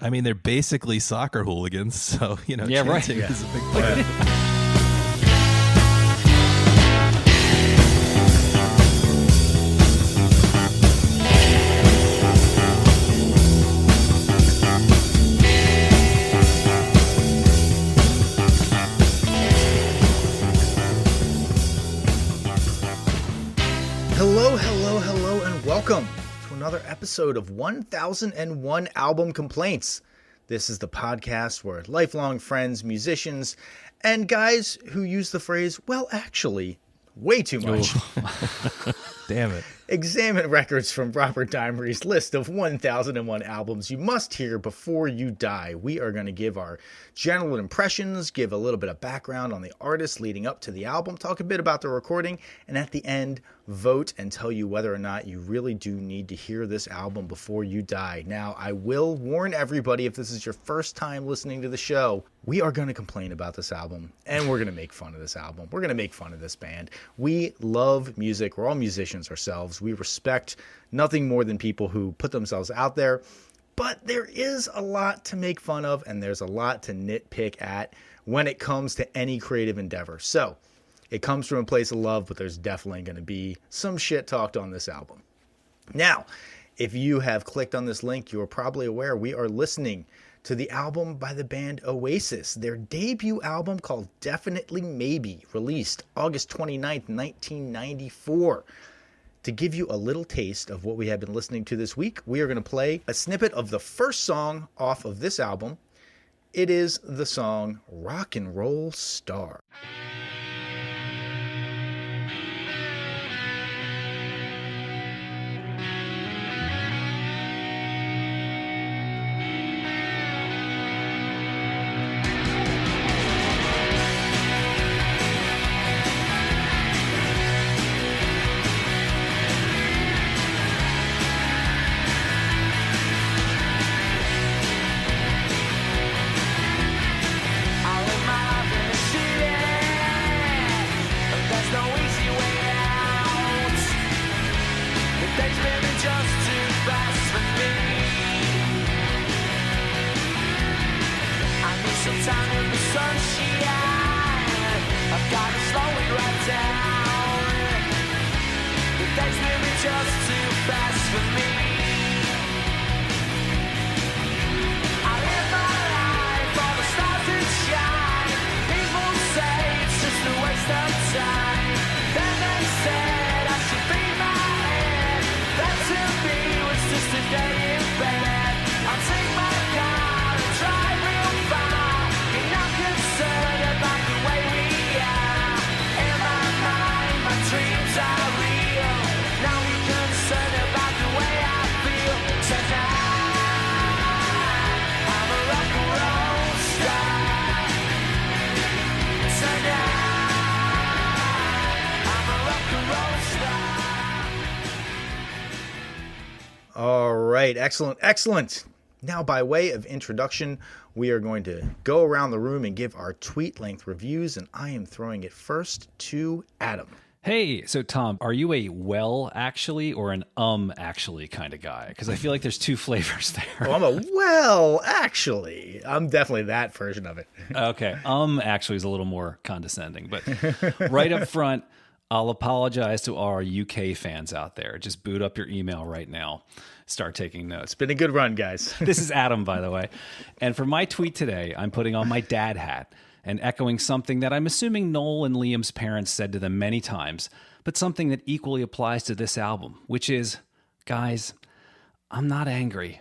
I mean, they're basically soccer hooligans, so, Yeah, right. chanting Yeah. is a big part. Hello, and welcome to another episode of 1001 Album Complaints. This is the podcast where lifelong friends, musicians, and guys who use the phrase, well, actually, way too much, Damn it. examine records from Robert Dimery's list of 1001 albums you must hear before you die. We are going to give our general impressions, give a little bit of background on the artist leading up to the album, talk a bit about the recording, and at the end, vote and tell you whether or not you really do need to hear this album before you die. Now, I will warn everybody, if this is your first time listening to the show, we are going to complain about this album, and we're going to make fun of this album. We're going to make fun of this band. We love music. We're all musicians ourselves. We respect nothing more than people who put themselves out there. But there is a lot to make fun of, and there's a lot to nitpick at when it comes to any creative endeavor. So, it comes from a place of love, but there's definitely going to be some shit talked on this album. Now, if you have clicked on this link, you are probably aware we are listening to the album by the band Oasis, their debut album called Definitely Maybe, released August 29th, 1994. To give you a little taste of what we have been listening to this week, we are going to play a snippet of the first song off of this album. It is the song Rock and Roll Star. All right, excellent. Now, by way of introduction, we are going to go around the room and give our tweet-length reviews, and I am throwing it first to Adam. Hey, so Tom, are you a well actually or an actually kind of guy? Because I feel like there's two flavors there. Oh, actually. I'm definitely that version of it. Okay, actually is a little more condescending, but right up front, I'll apologize to our UK fans out there. Just boot up your email right now. Start taking notes. It's been a good run, guys. This is Adam, by the way. And for my tweet today, I'm putting on my dad hat and echoing something that I'm assuming Noel and Liam's parents said to them many times, but something that equally applies to this album, which is, guys, I'm not angry.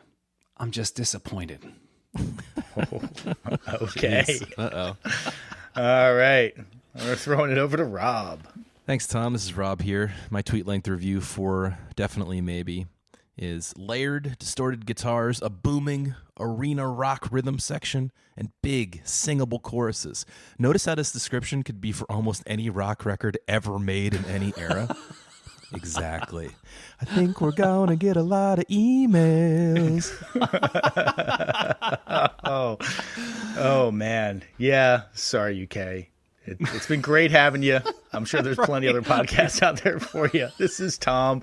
I'm just disappointed. Okay. Uh-oh. All right. We're throwing it over to Rob. Thanks, Tom. This is Rob here. My tweet length review for Definitely Maybe is layered, distorted guitars, a booming arena rock rhythm section, and big singable choruses. Notice how this description could be for almost any rock record ever made in any era. Exactly. I think we're gonna get a lot of emails. Oh man. Yeah. Sorry, UK. It's been great having you. I'm sure there's plenty other podcasts out there for you. This is Tom.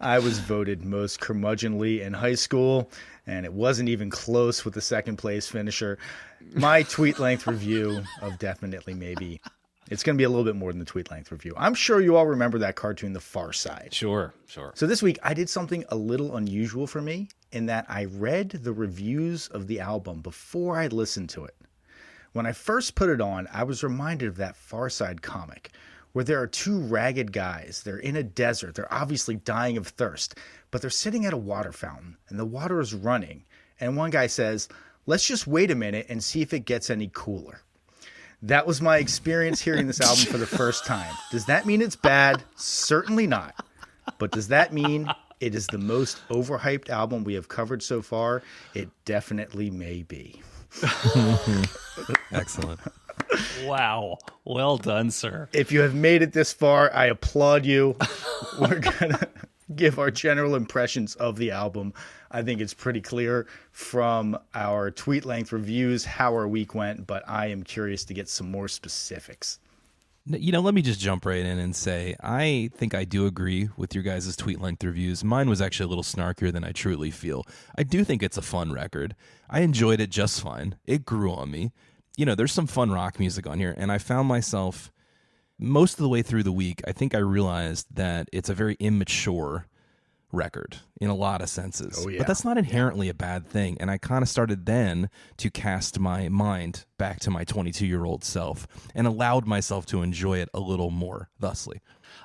I was voted most curmudgeonly in high school, and it wasn't even close with the second place finisher. My tweet length review of Definitely Maybe. It's going to be a little bit more than the tweet length review. I'm sure you all remember that cartoon, The Far Side. Sure. So this week I did something a little unusual for me in that I read the reviews of the album before I listened to it. When I first put it on, I was reminded of that Far Side comic where there are two ragged guys. They're in a desert. They're obviously dying of thirst, but they're sitting at a water fountain and the water is running. And one guy says, "Let's just wait a minute and see if it gets any cooler." That was my experience hearing this album for the first time. Does that mean it's bad? Certainly not. But does that mean it is the most overhyped album we have covered so far? It definitely may be. Excellent. Wow. Well done, sir. If you have made it this far, I applaud you. We're going to give our general impressions of the album. I think it's pretty clear from our tweet length reviews how our week went, but I am curious to get some more specifics. Let me just jump right in and say, I think I do agree with your guys' tweet length reviews. Mine was actually a little snarkier than I truly feel. I do think it's a fun record. I enjoyed it just fine. It grew on me. There's some fun rock music on here, and I found myself most of the way through the week, I think I realized that it's a very immature record in a lot of senses. Oh, yeah. But that's not inherently a bad thing. And I kind of started then to cast my mind back to my 22-year-old self and allowed myself to enjoy it a little more thusly.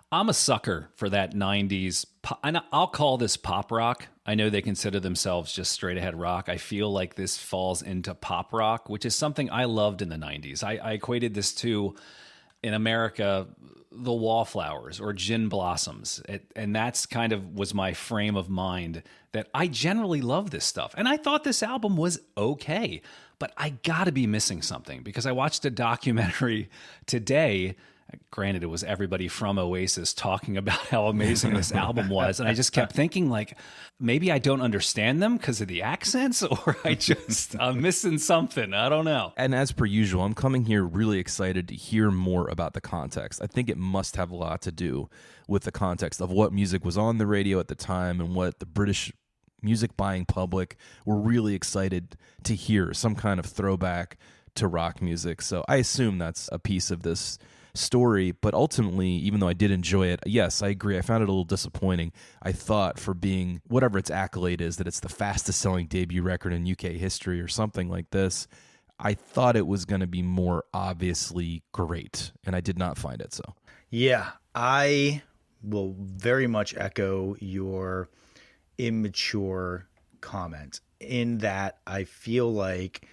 I'm a sucker for that 90s, and I'll call this pop rock. I know they consider themselves just straight ahead rock. I feel like this falls into pop rock, which is something I loved in the 90s. I equated this to, in America, the Wallflowers or Gin Blossoms. And that's kind of was my frame of mind, that I generally love this stuff. And I thought this album was okay, but I gotta be missing something because I watched a documentary today. Granted, it was everybody from Oasis talking about how amazing this album was. And I just kept thinking, like, maybe I don't understand them because of the accents, or I'm missing something. I don't know. And as per usual, I'm coming here really excited to hear more about the context. I think it must have a lot to do with the context of what music was on the radio at the time and what the British music buying public were really excited to hear, some kind of throwback to rock music. So I assume that's a piece of this story, but ultimately, even though I did enjoy it, yes, I agree. I found it a little disappointing. I thought for being whatever its accolade is, that it's the fastest selling debut record in UK history or something like this, I thought it was going to be more obviously great, and I did not find it so. Yeah, I will very much echo your immature comment in that I feel like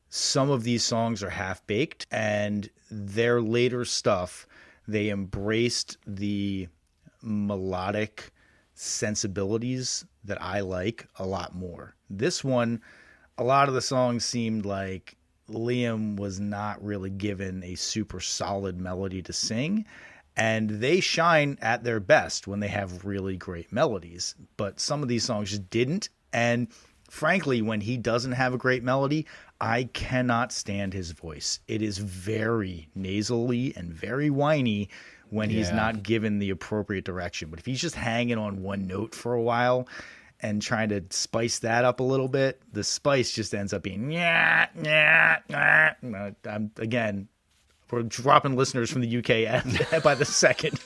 some of these songs are half-baked, and their later stuff, they embraced the melodic sensibilities that I like a lot more. This one, a lot of the songs seemed like Liam was not really given a super solid melody to sing, and they shine at their best when they have really great melodies. But some of these songs just didn't, and frankly, when he doesn't have a great melody, I cannot stand his voice. It is very nasally and very whiny when he's not given the appropriate direction. But if he's just hanging on one note for a while and trying to spice that up a little bit, the spice just ends up being again, we're dropping listeners from the UK by the second.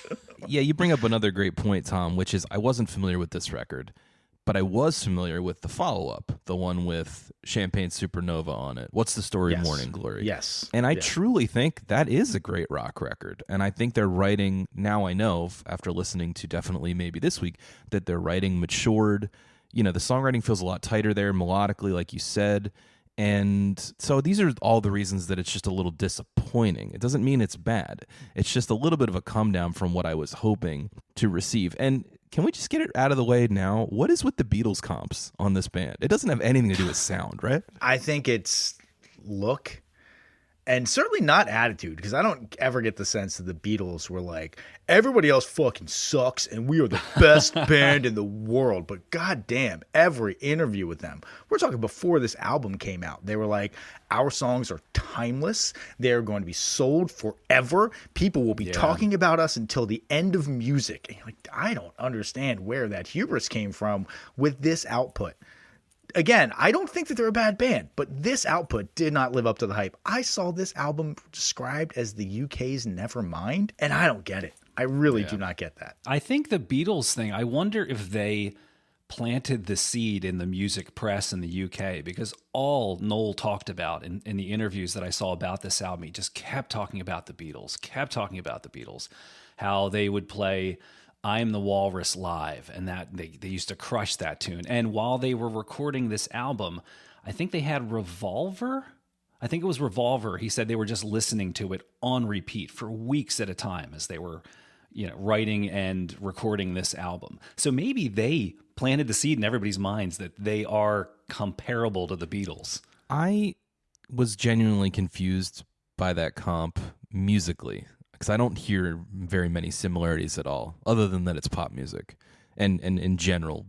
Yeah, you bring up another great point, Tom, which is I wasn't familiar with this record, but I was familiar with the follow-up, the one with Champagne Supernova on it. What's the Story of Morning Glory? Yes. And I truly think that is a great rock record. And I think they're writing, now I know, after listening to Definitely Maybe this week, that they're writing matured. The songwriting feels a lot tighter there, melodically, like you said. And so these are all the reasons that it's just a little disappointing. It doesn't mean it's bad. It's just a little bit of a come down from what I was hoping to receive. And can we just get it out of the way now? What is with the Beatles comps on this band? It doesn't have anything to do with sound, right? I think it's look, and certainly not attitude, because I don't ever get the sense that the Beatles were like, everybody else fucking sucks and we are the best band in the world. But goddamn, every interview with them, we're talking before this album came out, they were like, our songs are timeless. They're going to be sold forever. People will be talking about us until the end of music. And you're like, I don't understand where that hubris came from with this output. again, I don't think that they're a bad band, but this output did not live up to the hype. I saw this album described as the UK's Nevermind, and I don't get it. I really do not get that. I think the Beatles thing, I wonder if they planted the seed in the music press in the UK, because all Noel talked about in the interviews that I saw about this album, he just kept talking about the Beatles, how they would play I'm the Walrus live, and that they used to crush that tune. And while they were recording this album, I think they had Revolver. I think it was Revolver. He said they were just listening to it on repeat for weeks at a time as they were, writing and recording this album. So maybe they planted the seed in everybody's minds that they are comparable to the Beatles. I was genuinely confused by that comp musically, because I don't hear very many similarities at all, other than that it's pop music and in general,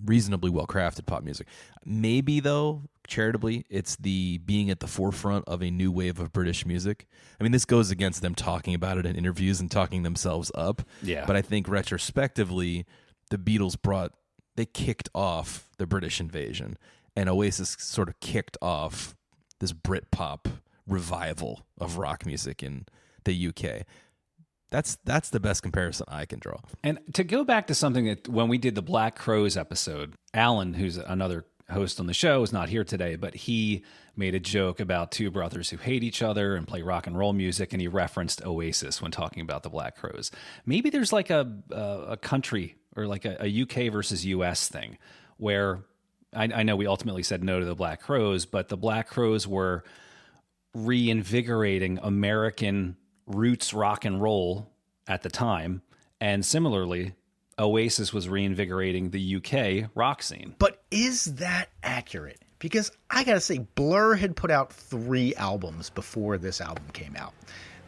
reasonably well-crafted pop music. Maybe, though, charitably, it's the being at the forefront of a new wave of British music. I mean, this goes against them talking about it in interviews and talking themselves up. Yeah. But I think retrospectively, the Beatles they kicked off the British invasion, and Oasis sort of kicked off this Britpop revival of rock music in the UK. That's the best comparison I can draw. And to go back to something that when we did the Black Crowes episode, Alan, who's another host on the show, is not here today, but he made a joke about two brothers who hate each other and play rock and roll music, and he referenced Oasis when talking about the Black Crowes. Maybe there's like a country or like a UK versus US thing where I know we ultimately said no to the Black Crowes, but the Black Crowes were reinvigorating American roots rock and roll at the time, and similarly Oasis was reinvigorating the UK rock scene. But is that accurate? Because I gotta say, Blur had put out 3 albums before this album came out.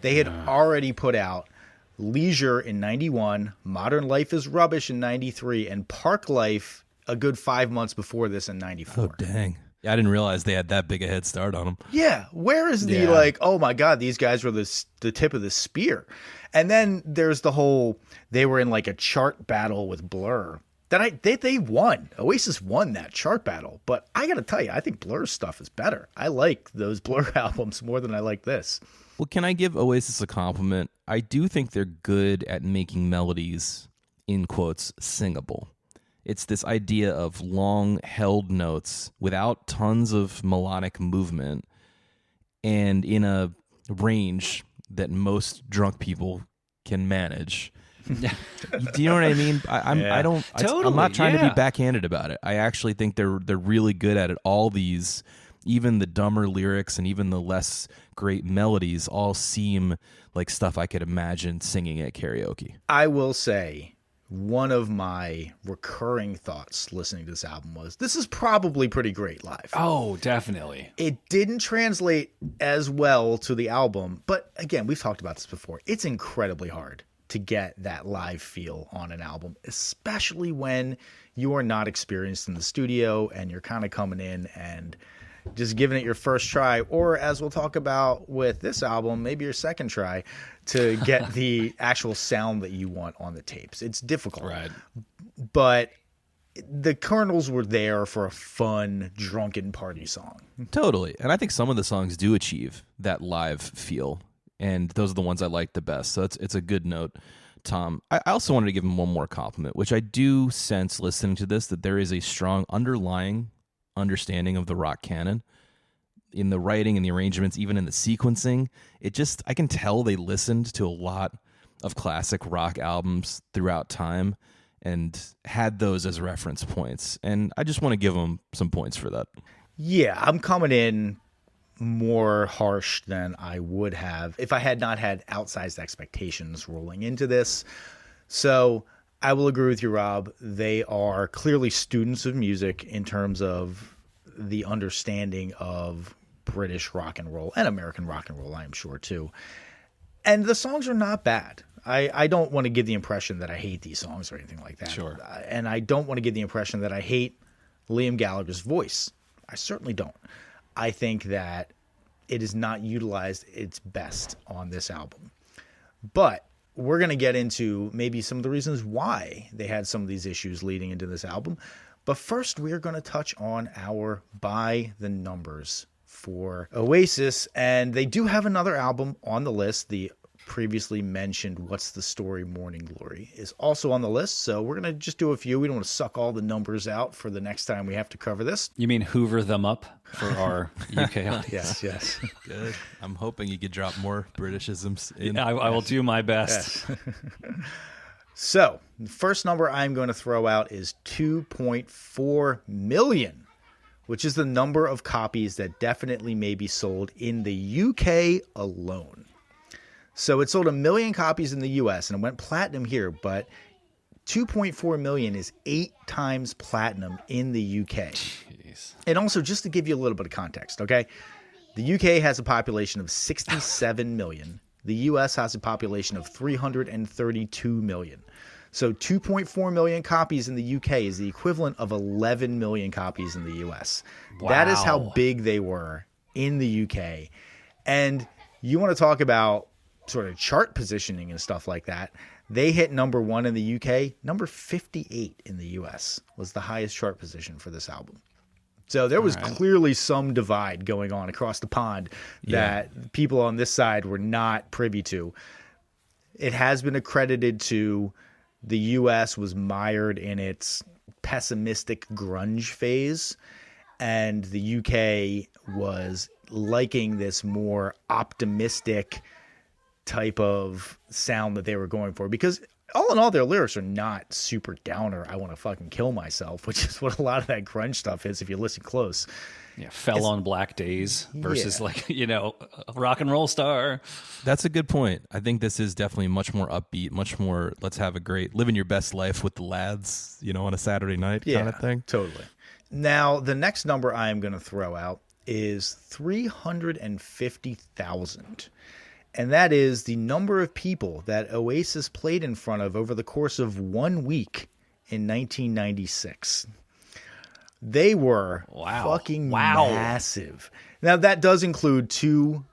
They had already put out Leisure in 91, Modern Life is Rubbish in 93, and Park Life a good 5 months before this in 94. Oh, dang. I didn't realize they had that big a head start on them. Yeah, where is the oh my God, these guys were the tip of the spear. And then there's the whole, they were in like a chart battle with Blur. They won. Oasis won that chart battle. But I got to tell you, I think Blur's stuff is better. I like those Blur albums more than I like this. Well, can I give Oasis a compliment? I do think they're good at making melodies, in quotes, singable. It's this idea of long held notes without tons of melodic movement and in a range that most drunk people can manage. Do you know what I mean? I'm not trying to be backhanded about it. I actually think they're really good at it. All these, even the dumber lyrics and even the less great melodies, all seem like stuff I could imagine singing at karaoke. I will say, one of my recurring thoughts listening to this album was, this is probably pretty great live. Oh, definitely. It didn't translate as well to the album, but again, we've talked about this before. It's incredibly hard to get that live feel on an album, especially when you are not experienced in the studio and you're kind of coming in and just giving it your first try, or as we'll talk about with this album, maybe your second try to get the actual sound that you want on the tapes. It's difficult. Right. But the kernels were there for a fun, drunken party song. Totally. And I think some of the songs do achieve that live feel, and those are the ones I like the best. So it's a good note, Tom. I also wanted to give him one more compliment, which I do sense listening to this, that there is a strong underlying understanding of the rock canon in the writing and the arrangements, even in the sequencing. I can tell they listened to a lot of classic rock albums throughout time and had those as reference points. And I just want to give them some points for that. Yeah, I'm coming in more harsh than I would have if I had not had outsized expectations rolling into this. So I will agree with you, Rob. They are clearly students of music in terms of the understanding of British rock and roll and American rock and roll, I am sure, too. And the songs are not bad. I don't want to give the impression that I hate these songs or anything like that. Sure. And I don't want to give the impression that I hate Liam Gallagher's voice. I certainly don't. I think that it is not utilized its best on this album. But we're going to get into maybe some of the reasons why they had some of these issues leading into this album. But first, we're going to touch on our by the numbers for Oasis. And they do have another album on the list. The previously mentioned What's the Story Morning Glory is also on the list. So we're going to just do a few. We don't want to suck all the numbers out for the next time we have to cover this. You mean hoover them up for our UK audience? Yes. Good. I'm hoping you could drop more Britishisms in. I will do my best. Yes. So the first number I'm going to throw out is 2.4 million, which is the number of copies that definitely may be sold in the UK alone. So it sold 1 million copies in the US and it went platinum here, but 2.4 million is 8 times platinum in the UK. Jeez. And also, just to give you a little bit of context, okay? The UK has a population of 67 million. The US has a population of 332 million. So 2.4 million copies in the UK is the equivalent of 11 million copies in the US. Wow. That is how big they were in the UK. And you want to talk about sort of chart positioning and stuff like that. They hit number 1 in the UK. Number 58 in the US was the highest chart position for this album. So there was clearly some divide going on across the pond that people on this side were not privy to. It has been accredited to the US was mired in its pessimistic grunge phase, and the UK was liking this more optimistic type of sound that they were going for, because all in all, their lyrics are not super downer. I want to fucking kill myself, which is what a lot of that grunge stuff is if you listen close. Yeah, Fell on Black Days versus rock and roll star. That's a good point. I think this is definitely much more upbeat, much more let's have a great living your best life with the lads, on a Saturday night kind of thing. Totally. Now, the next number I am going to throw out is 350,000. And that is the number of people that Oasis played in front of over the course of 1 week in 1996. They were fucking massive. Now, that does include 2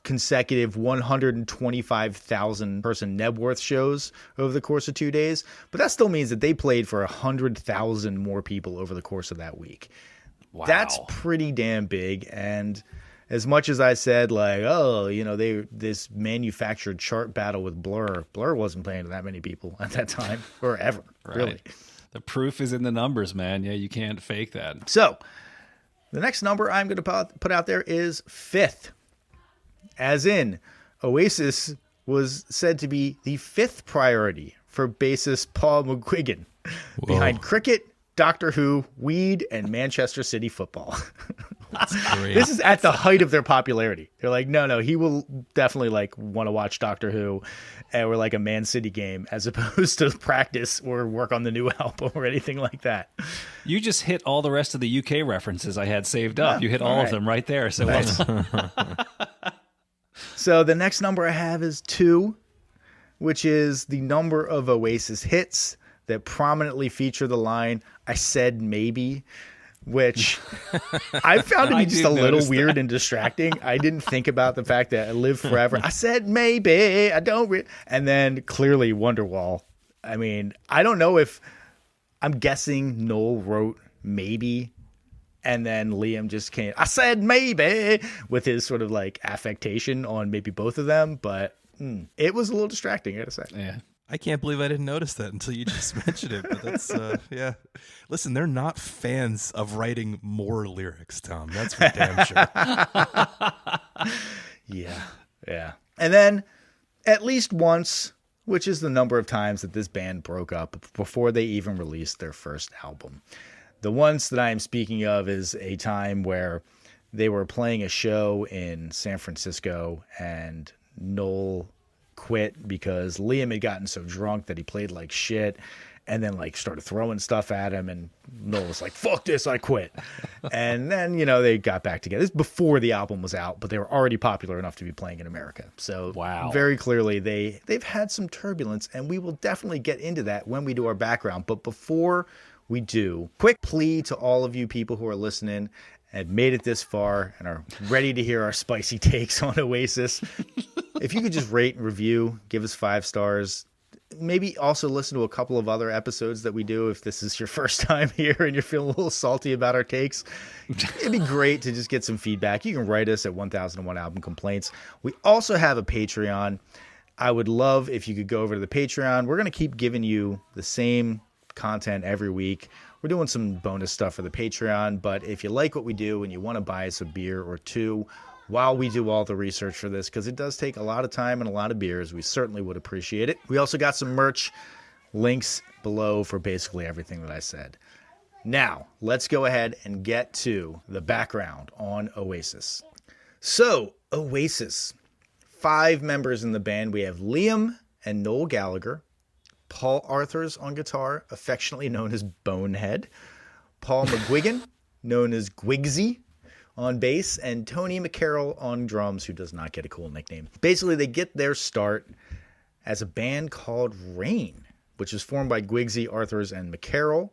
consecutive 125,000 person Nebworth shows over the course of 2 days. But that still means that they played for 100,000 more people over the course of that week. Wow. That's pretty damn big. And as much as I said, this manufactured chart battle with Blur wasn't playing to that many people at that time, or ever, really. The proof is in the numbers, man. Yeah, you can't fake that. So, the next number I'm going to put out there is 5th. As in, Oasis was said to be the 5th priority for bassist Paul McGuigan, behind cricket, Doctor Who, weed, and Manchester City football. That's great. This is at the height of their popularity. They're like, no, he will definitely want to watch Doctor Who or a Man City game as opposed to practice or work on the new album or anything like that. You just hit all the rest of the UK references I had saved up. You hit all of them right there. So nice. So the next number I have is 2, which is the number of Oasis hits that prominently feature the line, "I said maybe," which I found to be just a little weird and distracting. I didn't think about the fact that I live forever. I said maybe, I don't and then clearly Wonderwall. I mean, I don't know if, I'm guessing Noel wrote maybe, and then Liam just came, I said maybe, with his sort of affectation on maybe both of them, but it was a little distracting, I gotta say. Yeah. I can't believe I didn't notice that until you just mentioned it. But that's, yeah. Listen, they're not fans of writing more lyrics, Tom. That's for damn sure. Yeah. And then at least once, which is the number of times that this band broke up before they even released their first album. The once that I am speaking of is a time where they were playing a show in San Francisco and Noel quit because Liam had gotten so drunk that he played like shit and then started throwing stuff at him, and Noel was like, fuck this, I quit. And then, they got back together. This is before the album was out, but they were already popular enough to be playing in America. So very clearly they've had some turbulence, and we will definitely get into that when we do our background. But before we do, quick plea to all of you people who are listening and made it this far and are ready to hear our spicy takes on Oasis. If you could just rate and review, give us 5 stars. Maybe also listen to a couple of other episodes that we do if this is your first time here and you're feeling a little salty about our takes. It'd be great to just get some feedback. You can write us at 1001 Album Complaints. We also have a Patreon. I would love if you could go over to the Patreon. We're going to keep giving you the same content every week. We're doing some bonus stuff for the Patreon, but if you like what we do and you want to buy us a beer or two while we do all the research for this, because it does take a lot of time and a lot of beers, we certainly would appreciate it. We also got some merch, links below for basically everything that I said. Now, let's go ahead and get to the background on Oasis. So, Oasis. 5 members in the band. We have Liam and Noel Gallagher, Paul Arthurs on guitar, affectionately known as Bonehead, Paul McGuigan, known as Gwigsy, on bass, and Tony McCarroll on drums, who does not get a cool nickname. Basically, they get their start as a band called Rain, which was formed by Gwigsy, Arthurs, and McCarroll.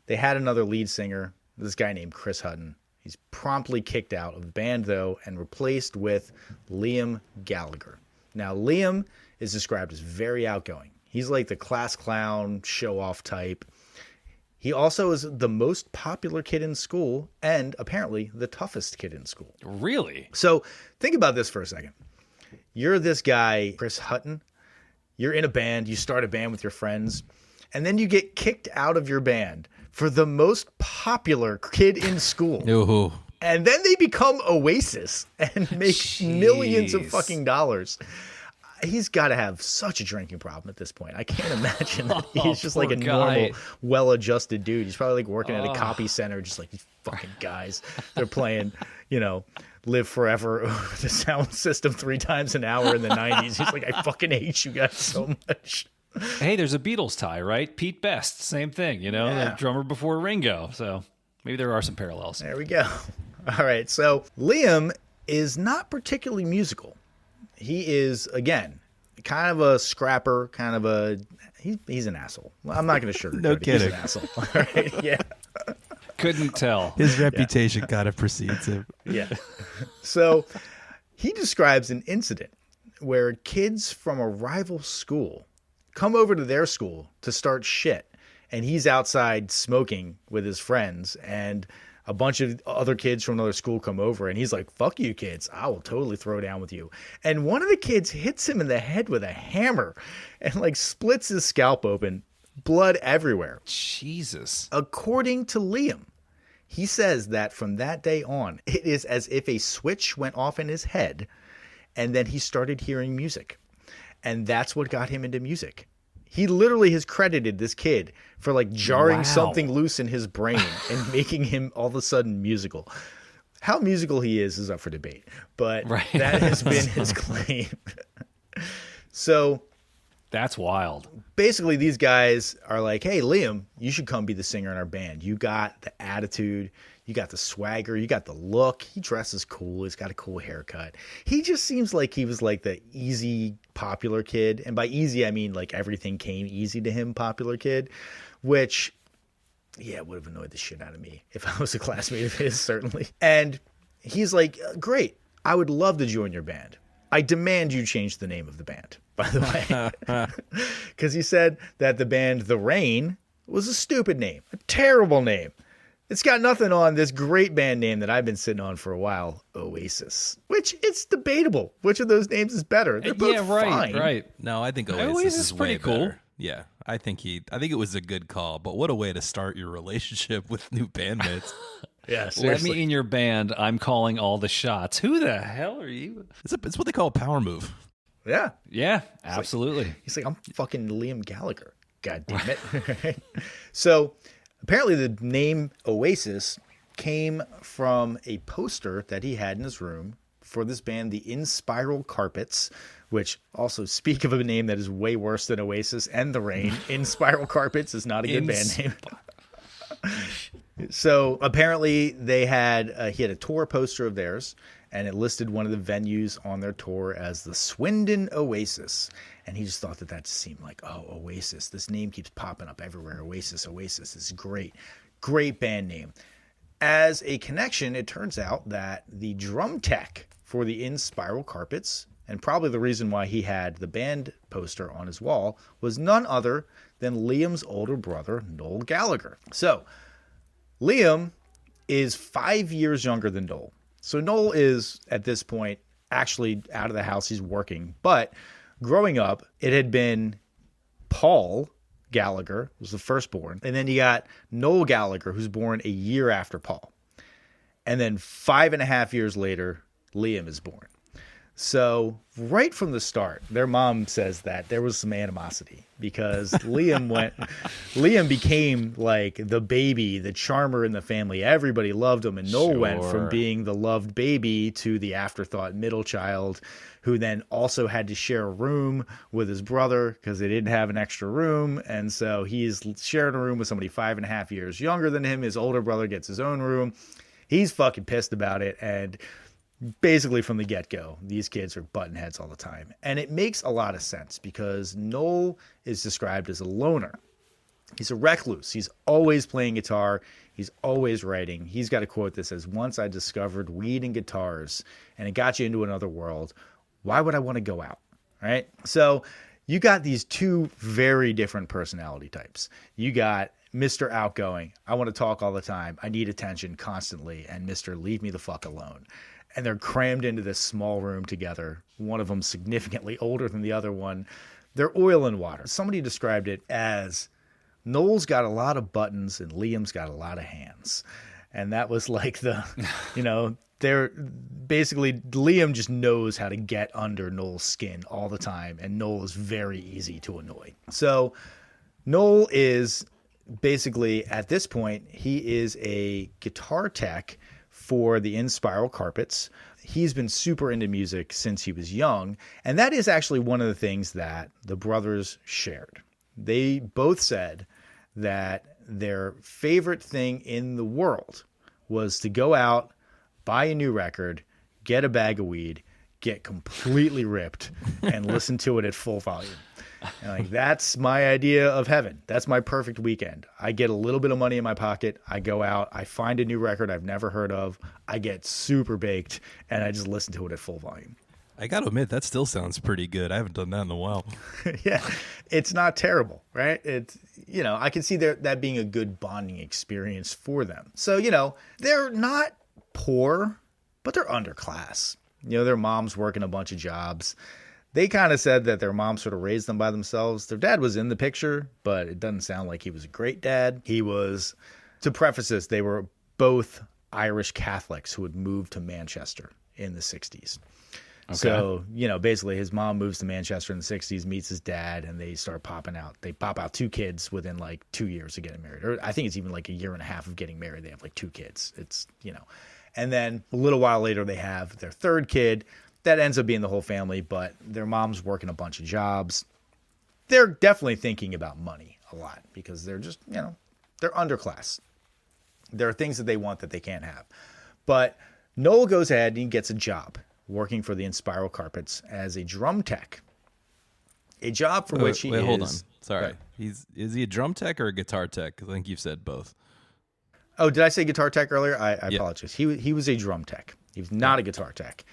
They had another lead singer, this guy named Chris Hutton. He's promptly kicked out of the band, though, and replaced with Liam Gallagher. Now, Liam is described as very outgoing. He's like the class clown, show-off type. He also is the most popular kid in school and apparently the toughest kid in school. Really? So think about this for a second. You're this guy, Chris Hutton. You're in a band. You start a band with your friends. And then you get kicked out of your band for the most popular kid in school. Ooh. And then they become Oasis and make millions of fucking dollars. He's got to have such a drinking problem at this point. I can't imagine that he's just like a normal, well-adjusted dude. He's probably like working at a copy center, just like these fucking guys. They're playing, Live Forever over the sound system 3 times an hour in the 90s. He's like, I fucking hate you guys so much. Hey, there's a Beatles tie, right? Pete Best, same thing, the drummer before Ringo. So maybe there are some parallels. There we go. All right, so Liam is not particularly musical. He is, again, kind of a scrapper, he's an asshole. Well, I'm not going to sugarcoat No it. kidding. He's an asshole. All right, yeah. Couldn't tell. His reputation kind of precedes him. Yeah. So he describes an incident where kids from a rival school come over to their school to start shit. And he's outside smoking with his friends, and a bunch of other kids from another school come over, and he's like, fuck you kids, I will totally throw down with you. And one of the kids hits him in the head with a hammer and like splits his scalp open, blood everywhere. Jesus. According to Liam, he says that from that day on, it is as if a switch went off in his head, and then he started hearing music. And that's what got him into music. He literally has credited this kid for like jarring something loose in his brain and making him all of a sudden musical. How musical he is up for debate, but that has been his claim. So that's wild. Basically, these guys are like, hey, Liam, you should come be the singer in our band. You got the attitude. You got the swagger. You got the look. He dresses cool. He's got a cool haircut. He just seems like he was like the easy, popular kid. And by easy, I mean like everything came easy to him, popular kid, which, yeah, would have annoyed the shit out of me if I was a classmate of his, certainly. And he's like, great. I would love to join your band. I demand you change the name of the band, by the way. Because he said that the band The Rain was a stupid name, a terrible name. It's got nothing on this great band name that I've been sitting on for a while, Oasis, which it's debatable. Which of those names is better? They're both fine. Right. No, I think Oasis is pretty cool. Better. Yeah, I think it was a good call, but what a way to start your relationship with new bandmates. Yeah, seriously. Let me in your band. I'm calling all the shots. Who the hell are you? It's what they call a power move. Yeah. Yeah, absolutely. He's like, I'm fucking Liam Gallagher. God damn it. So apparently the name Oasis came from a poster that he had in his room for this band, the In Spiral Carpets, which also speak of a name that is way worse than Oasis and The Rain. In Spiral Carpets is not a good band name. So apparently they had he had a tour poster of theirs, and it listed one of the venues on their tour as the Swindon Oasis. And he just thought that just seemed like, oh, Oasis. This name keeps popping up everywhere. Oasis, Oasis. This is great. Great band name. As a connection, it turns out that the drum tech for the In Spiral Carpets And probably the reason why he had the band poster on his wall was none other than Liam's older brother, Noel Gallagher. So Liam is 5 years younger than Noel. So Noel is, at this point, actually out of the house. He's working. But growing up, it had been Paul Gallagher, was the firstborn. And then you got Noel Gallagher, who's born a year after Paul. And then 5.5 years later, Liam is born. So right from the start, their mom says that there was some animosity because Liam became like the baby, the charmer in the family. Everybody loved him. And Noel went from being the loved baby to the afterthought middle child, who then also had to share a room with his brother because they didn't have an extra room. And so he's sharing a room with somebody 5.5 years younger than him. His older brother gets his own room. He's fucking pissed about it. And basically from the get-go, these kids are button heads all the time. And it makes a lot of sense because Noel is described as a loner. He's a recluse. He's always playing guitar. He's always writing. He's got a quote that says, "Once I discovered weed and guitars, and it got you into another world. Why would I want to go out?" Right? So you got these two very different personality types. You got Mr. Outgoing. I want to talk all the time. I need attention constantly. And Mr. Leave me the fuck alone. And they're crammed into this small room together. One of them significantly older than the other one. They're oil and water. Somebody described it as Noel's got a lot of buttons and Liam's got a lot of hands. And that was like they're basically, Liam just knows how to get under Noel's skin all the time. And Noel is very easy to annoy. So Noel is basically, at this point, he is a guitar tech for the In-Spiral Carpets. He's been super into music since he was young, and that is actually one of the things that the brothers shared. They both said that their favorite thing in the world was to go out, buy a new record, get a bag of weed, get completely ripped, and listen to it at full volume. And like, that's my idea of heaven. That's my perfect weekend. I get a little bit of money in my pocket. I go out. I find a new record I've never heard of. I get super baked, and I just listen to it at full volume. I got to admit, that still sounds pretty good. I haven't done that in a while. Yeah, it's not terrible, right? It's, I can see that being a good bonding experience for them. So, they're not poor, but they're underclass. Their mom's working a bunch of jobs. They kind of said that their mom sort of raised them by themselves. Their dad was in the picture, but it doesn't sound like he was a great dad. He was, to preface this, they were both Irish Catholics who had moved to Manchester in the 60s. Okay. So, basically his mom moves to Manchester in the 60s, meets his dad, and they start popping out. They pop out 2 kids within like 2 years of getting married. Or I think it's even like a year and a half of getting married. They have like 2 kids. It's, And then a little while later, they have their 3rd kid. That ends up being the whole family, but their mom's working a bunch of jobs. They're definitely thinking about money a lot because they're just, they're underclass. There are things that they want that they can't have. But Noel goes ahead and he gets a job working for the In-Spiral Carpets as a drum tech. A job for which he is... Hold on. Sorry. Is he a drum tech or a guitar tech? I think you've said both. Oh, did I say guitar tech earlier? I apologize. He was a drum tech. He was not a guitar tech.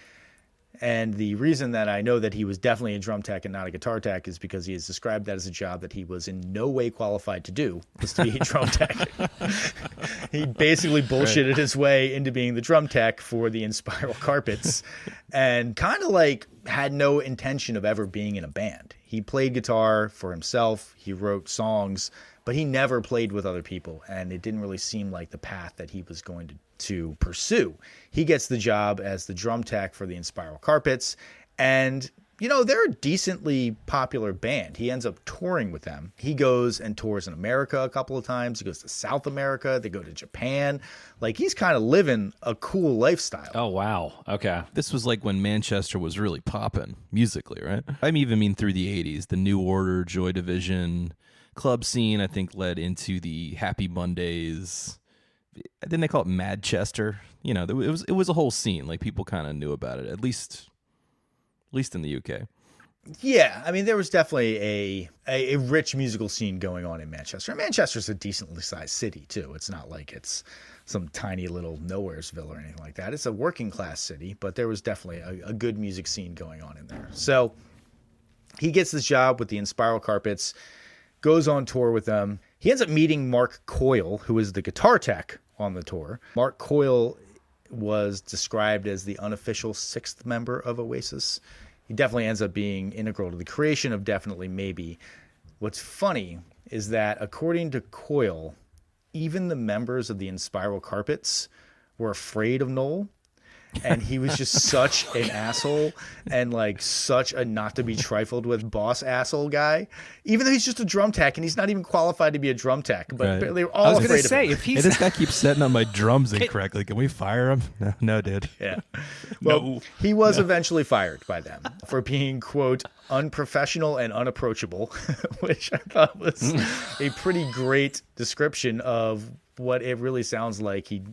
And the reason that I know that he was definitely a drum tech and not a guitar tech is because he has described that as a job that he was in no way qualified to do, was to be a drum tech. He basically bullshitted his way into being the drum tech for the In-Spiral Carpets and kind of like had no intention of ever being in a band. He played guitar for himself. He wrote songs, but he never played with other people. And it didn't really seem like the path that he was going to pursue. He gets the job as the drum tech for the In-Spiral Carpets. And, they're a decently popular band. He ends up touring with them. He goes and tours in America a couple of times. He goes to South America. They go to Japan. Like, he's kind of living a cool lifestyle. Oh, wow. Okay. This was like when Manchester was really popping musically, right? I mean through the 80s, the New Order, Joy Division club scene, I think, led into the Happy Mondays. Didn't they call it Madchester? It was a whole scene. Like, people kind of knew about it, at least in the UK. Yeah, I mean, there was definitely a rich musical scene going on in Manchester. And Manchester's a decently sized city, too. It's not like it's some tiny little nowheresville or anything like that. It's a working class city, but there was definitely a good music scene going on in there. So he gets this job with the Inspiral Carpets, goes on tour with them. He ends up meeting Mark Coyle, who is the guitar tech on the tour. Mark Coyle was described as the unofficial sixth member of Oasis. He definitely ends up being integral to the creation of Definitely Maybe. What's funny is that according to Coyle, even the members of the Inspiral Carpets were afraid of Noel. And he was just such an asshole and like such a not to be trifled with boss asshole guy, even though he's just a drum tech and he's not even qualified to be a drum tech. But Right. they were all afraid of him. if Hey, he's this guy keeps setting up my drums incorrectly. Can we fire him? No, dude. Yeah. Well, he was eventually fired by them for being, quote, unprofessional and unapproachable, which I thought was a pretty great description of what it really sounds like he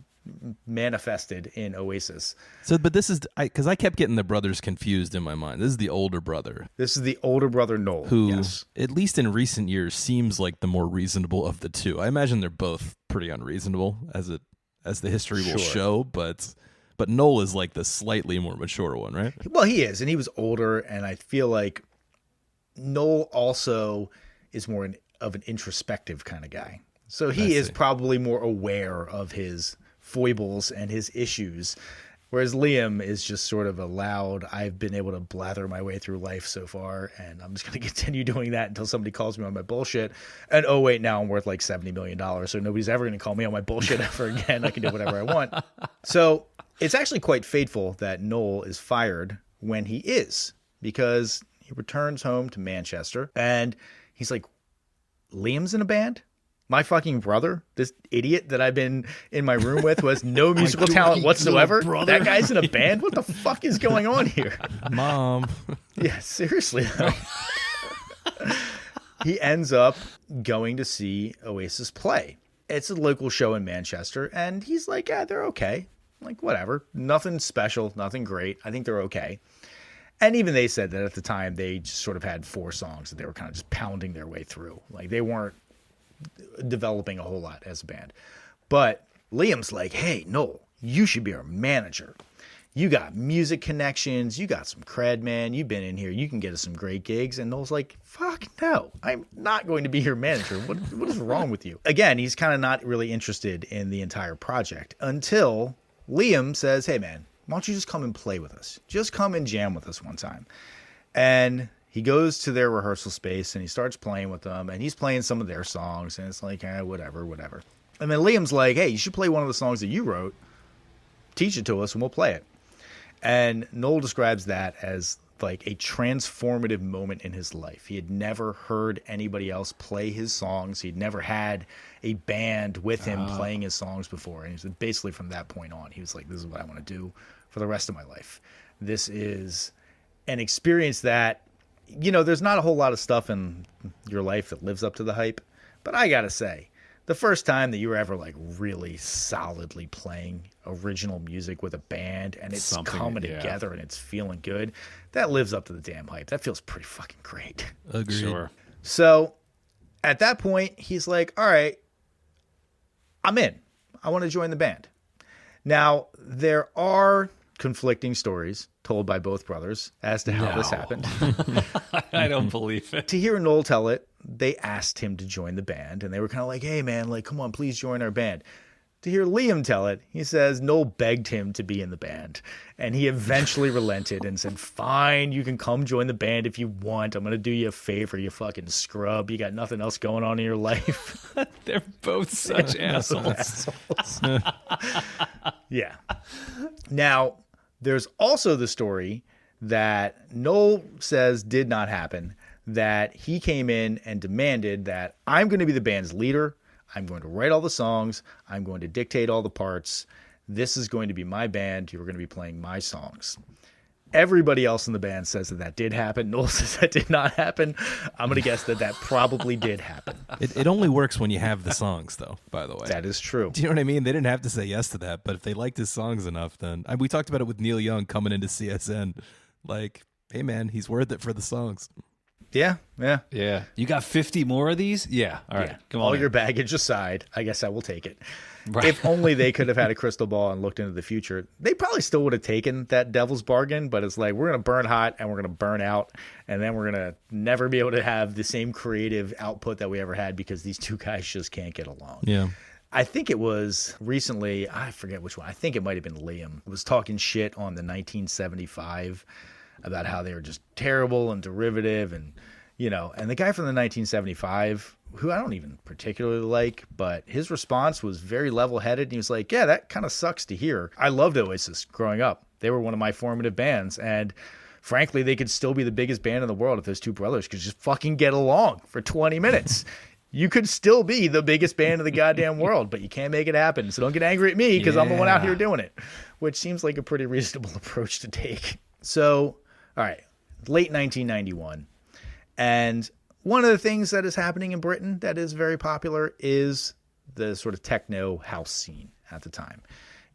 manifested in Oasis. So, but this is because I kept getting the brothers confused in my mind. This is the older brother This is the older brother, Noel. who, Yes. at least in recent years, seems like the more reasonable of the two. I imagine they're both pretty unreasonable, as the history will Sure. show. But Noel is like the slightly more mature one, right? Well, he is, and he was older, and I feel like Noel also is more of an introspective kind of guy. So he is see. probably more aware of his foibles and his issues, whereas Liam is just sort of a loud, I've been able to blather my way through life so far, and I'm just going to continue doing that until somebody calls me on my bullshit. And oh, wait, now I'm worth like $70 million, so nobody's ever going to call me on my bullshit ever again. I can do whatever I want. So it's actually quite fateful that Noel is fired when he is, because he returns home to Manchester, and he's like, Liam's in a band? My fucking brother, this idiot that I've been in my room with, who has no musical talent whatsoever. That guy's in a band? What the fuck is going on here? Mom. Yeah, seriously though. He ends up going to see Oasis play. It's a local show in Manchester, and he's like, yeah, they're okay. Like, whatever. Nothing special, nothing great. I think they're okay. And even they said that at the time, they just sort of had 4 songs that they were kind of just pounding their way through. Like, they weren't developing a whole lot as a band. But Liam's like, hey, Noel, you should be our manager. You got music connections. You got some cred, man. You've been in here. You can get us some great gigs. And Noel's like, fuck no. I'm not going to be your manager. What is wrong with you? Again, he's kind of not really interested in the entire project until Liam says, hey, man, why don't you just come and play with us? Just come and jam with us one time. And he goes to their rehearsal space and he starts playing with them, and he's playing some of their songs, and it's like, whatever. And then Liam's like, hey, you should play one of the songs that you wrote, teach it to us, and we'll play it. And Noel describes that as like a transformative moment in his life. He had never heard anybody else play his songs. He'd never had a band with him playing his songs before. And he said basically from that point on, he was like, this is what I want to do for the rest of my life. This is an experience that, you know, there's not a whole lot of stuff in your life that lives up to the hype. But I got to say, the first time that you were ever like really solidly playing original music with a band and it's coming together and it's feeling good, that lives up to the damn hype. That feels pretty fucking great. Agreed. Sure. So at that point, he's like, all right, I'm in. I want to join the band. Now, there are conflicting stories told by both brothers as to how this happened. I don't believe it. To hear Noel tell it, they asked him to join the band, and they were kind of like, hey, man, like, come on, please join our band. To hear Liam tell it, he says Noel begged him to be in the band, and he eventually relented and said, fine, you can come join the band if you want. I'm going to do you a favor, you fucking scrub. You got nothing else going on in your life. They're both such assholes. Yeah. Now, there's also the story that Noel says did not happen, that he came in and demanded that I'm going to be the band's leader. I'm going to write all the songs. I'm going to dictate all the parts. This is going to be my band. You're going to be playing my songs. Everybody else in the band says that did happen. Noel says that did not happen. I'm going to guess that probably did happen. It only works when you have the songs, though, by the way. That is true. Do you know what I mean? They didn't have to say yes to that, but if they liked his songs enough, then we talked about it with Neil Young coming into CSN. Like, Hey, man, he's worth it for the songs. Yeah. Yeah. You got 50 more of these? Yeah. All right. Yeah. Come on. All in. your baggage aside, I guess I will take it. Right. If only they could have had a crystal ball and looked into the future, they probably still would have taken that devil's bargain. But it's like, we're going to burn hot and we're going to burn out. And then we're going to never be able to have the same creative output that we ever had because these two guys just can't get along. Yeah. I think it was recently, I forget which one. I think it might have been Liam. Was talking shit on the 1975 about how they were just terrible and derivative and, you know, and the guy from the 1975, who I don't even particularly like, but his response was very level-headed. And he was like, yeah, that kind of sucks to hear. I loved Oasis growing up. They were one of my formative bands. And frankly, they could still be the biggest band in the world if those two brothers could just fucking get along for 20 minutes. You could still be the biggest band in the goddamn world, but you can't make it happen. So don't get angry at me because I'm the one out here doing it, which seems like a pretty reasonable approach to take. So, all right, late 1991. And one of the things that is happening in Britain that is very popular is the sort of techno house scene at the time.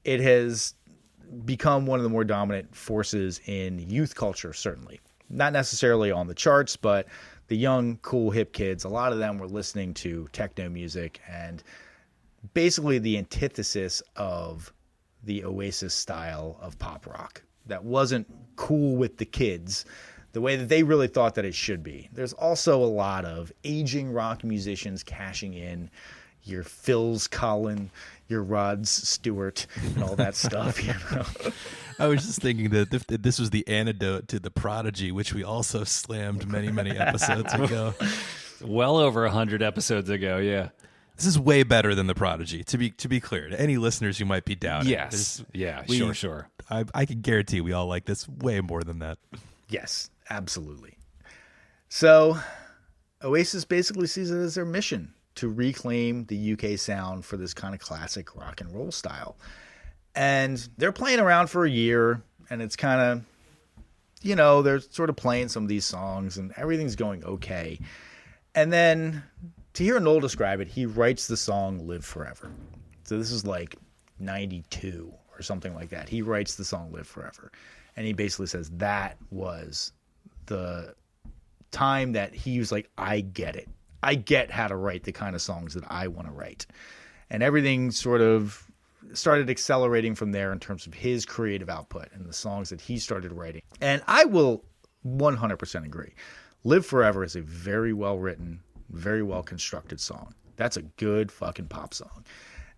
It has become one of the more dominant forces in youth culture, certainly. Not necessarily on the charts, but the young, cool, hip kids, a lot of them were listening to techno music and basically the antithesis of the Oasis style of pop rock that wasn't cool with the kids the way that they really thought that it should be. There's also a lot of aging rock musicians cashing in, your Phil's Collin, your Rod Stewart, and all that stuff. You know? I was just thinking that this was the antidote to The Prodigy, which we also slammed many, many episodes ago. Well over 100 episodes ago, yeah. This is way better than The Prodigy, to be clear. To any listeners who might be doubting. Yes. Sure. I can guarantee we all like this way more than that. Yes, absolutely. So Oasis basically sees it as their mission to reclaim the UK sound for this kind of classic rock and roll style. And they're playing around for a year, and it's kind of, you know, they're sort of playing some of these songs, and everything's going okay. And then, to hear Noel describe it, he writes the song Live Forever. So this is like 92 or something like that. He writes the song Live Forever. And he basically says that was the time that he was like, I get it. I get how to write the kind of songs that I want to write. And everything sort of started accelerating from there in terms of his creative output and the songs that he started writing. And I will 100% agree. Live Forever is a very well written, very well constructed song. That's a good fucking pop song.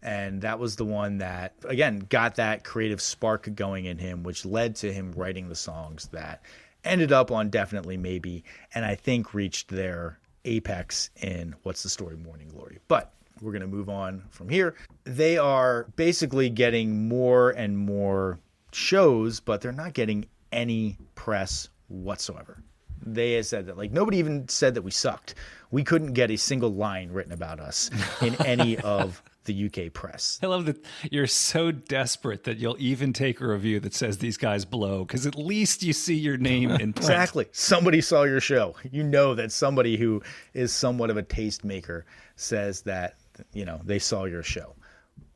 And that was the one that, again, got that creative spark going in him, which led to him writing the songs that ended up on Definitely Maybe, and I think reached their apex in What's the Story, Morning Glory. But we're going to move on from here. They are basically getting more and more shows, but they're not getting any press whatsoever. They said that, like, nobody even said that we sucked. We couldn't get a single line written about us in any of the UK press. I love that you're so desperate that you'll even take a review that says these guys blow, because at least you see your name in print. Exactly. Somebody saw your show. You know that somebody who is somewhat of a tastemaker says that, you know, they saw your show.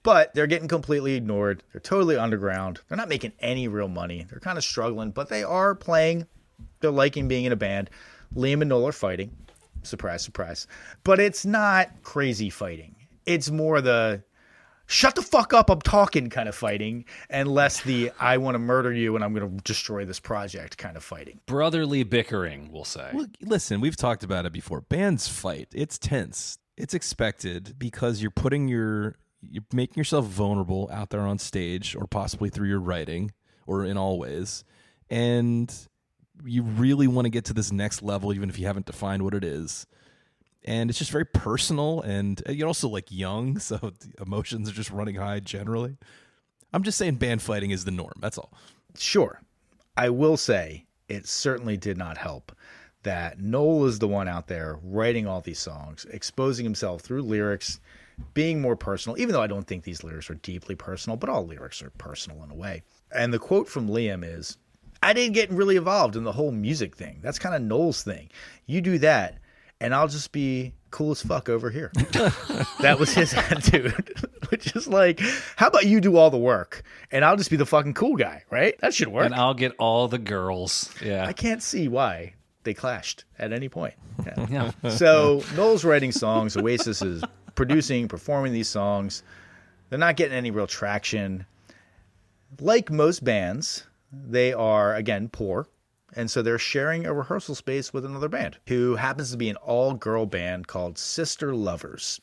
But they're getting completely ignored. They're totally underground. They're not making any real money. They're kind of struggling, but they are playing. They're liking being in a band. Liam and Noel are fighting. Surprise, surprise. But it's not crazy fighting. It's more the shut the fuck up, I'm talking kind of fighting, and less the I want to murder you and I'm going to destroy this project kind of fighting. Brotherly bickering, we'll say. Well, listen, we've talked about it before. Bands fight. It's tense. It's expected because you're making yourself vulnerable out there on stage or possibly through your writing or in all ways. And you really want to get to this next level, even if you haven't defined what it is. And it's just very personal, and you're also like young, so emotions are just running high generally. I'm just saying band fighting is the norm. That's all. Sure. I will say it certainly did not help that Noel is the one out there writing all these songs, exposing himself through lyrics, being more personal, even though I don't think these lyrics are deeply personal, but all lyrics are personal in a way. And the quote from Liam is, I didn't get really involved in the whole music thing. That's kind of Noel's thing. You do that, and I'll just be cool as fuck over here. That was his attitude. Which is like, how about you do all the work and I'll just be the fucking cool guy, right? That should work. And I'll get all the girls. Yeah. I can't see why they clashed at any point. Yeah. So Noel's writing songs. Oasis is producing, performing these songs. They're not getting any real traction. Like most bands, they are, again, poor. And so they're sharing a rehearsal space with another band who happens to be an all-girl band called Sister Lovers.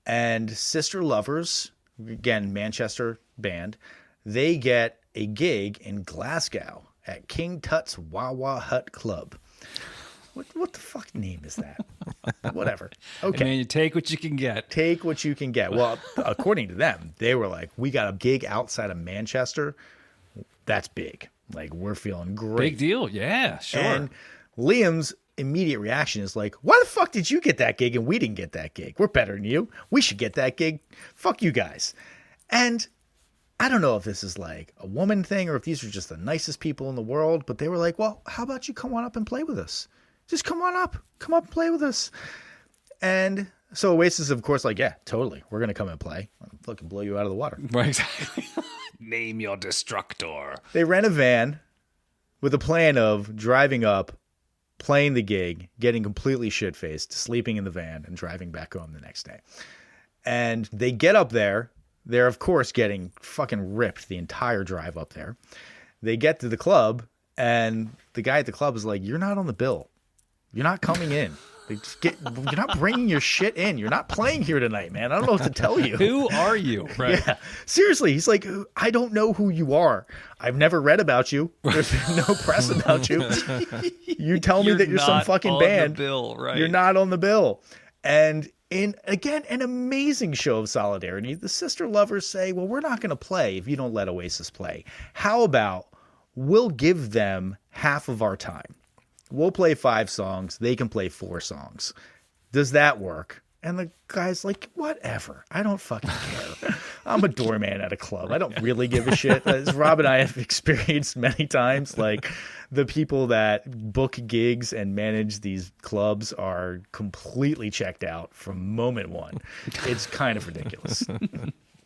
And Sister Lovers, again, Manchester band, they get a gig in Glasgow at King Tut's Wawa Hut Club. What the fuck name is that? Whatever. Okay. And you take what you can get. Take what you can get. Well, according to them, they were like, we got a gig outside of Manchester. That's big. Like, we're feeling great. Big deal. Yeah, sure. And Liam's immediate reaction is like, why the fuck did you get that gig and we didn't get that gig? We're better than you. We should get that gig. Fuck you guys. And I don't know if this is like a woman thing or if these are just the nicest people in the world, but they were like, well, how about you come on up and play with us? Just come on up. Come up and play with us. And so Oasis, of course, like, yeah, totally. We're going to come and play. I'll fucking blow you out of the water. Right, exactly. Name your destructor. They rent a van with a plan of driving up, playing the gig, getting completely shit-faced, sleeping in the van, and driving back home the next day. And they get up there. They're, of course, getting fucking ripped the entire drive up there. They get to the club, and the guy at the club is like, you're not on the bill. You're not coming in. You're not bringing your shit in. You're not playing here tonight, man. I don't know what to tell you. Who are you? Right. Yeah. Seriously, he's like, I don't know who you are. I've never read about you. There's been no press about you. You tell me that you're some fucking band. The bill, right? You're not on the bill. And in, again, an amazing show of solidarity, the Sister Lovers say, well, we're not going to play if you don't let Oasis play. How about we'll give them half of our time? We'll play 5 songs. They can play 4 songs. Does that work? And the guy's like, whatever. I don't fucking care. I'm a doorman at a club. I don't really give a shit. As Rob and I have experienced many times, like the people that book gigs and manage these clubs are completely checked out from moment one. It's kind of ridiculous.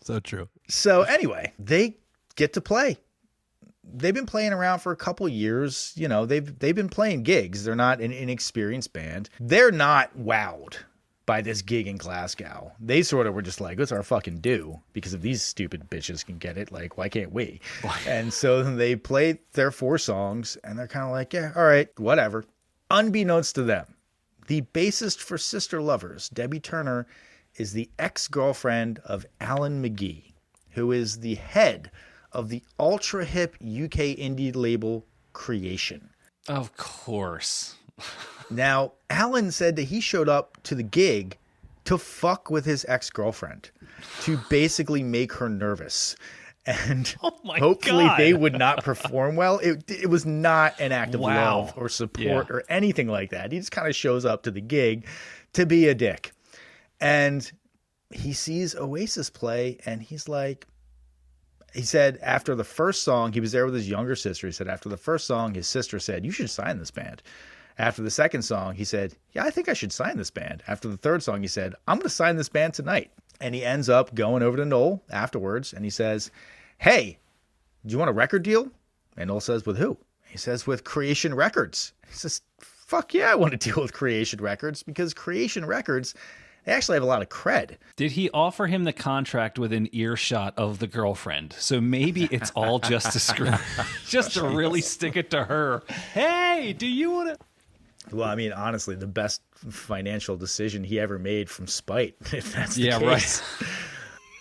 So true. So anyway, they get to play. They've been playing around for a couple years. You know, they've been playing gigs. They're not an inexperienced band. They're not wowed by this gig in Glasgow. They sort of were just like, what's our fucking due? Because if these stupid bitches can get it, like, why can't we? And so they played their 4 songs, and they're kind of like, yeah, all right, whatever. Unbeknownst to them, the bassist for Sister Lovers, Debbie Turner, is the ex-girlfriend of Alan McGee, who is the head of the ultra hip UK indie label Creation. Of course. Now, Alan said that he showed up to the gig to fuck with his ex-girlfriend, to basically make her nervous. And hopefully they would not perform well. It was not an act of love or support or anything like that. He just kind of shows up to the gig to be a dick. And he sees Oasis play, and he's like, he said after the first song, he was there with his younger sister. He said after the first song, his sister said, you should sign this band. After the second song, he said, yeah, I think I should sign this band. After the third song, he said, I'm going to sign this band tonight. And he ends up going over to Noel afterwards, and he says, hey, do you want a record deal? And Noel says, with who? He says, with Creation Records. He says, fuck yeah, I want to deal with Creation Records, because Creation Records, they actually have a lot of cred. Did he offer him the contract within earshot of the girlfriend? So maybe it's all just to screw, just to really stick it to her. Hey, do you want to? Well, I mean, honestly, the best financial decision he ever made from spite, if that's the case.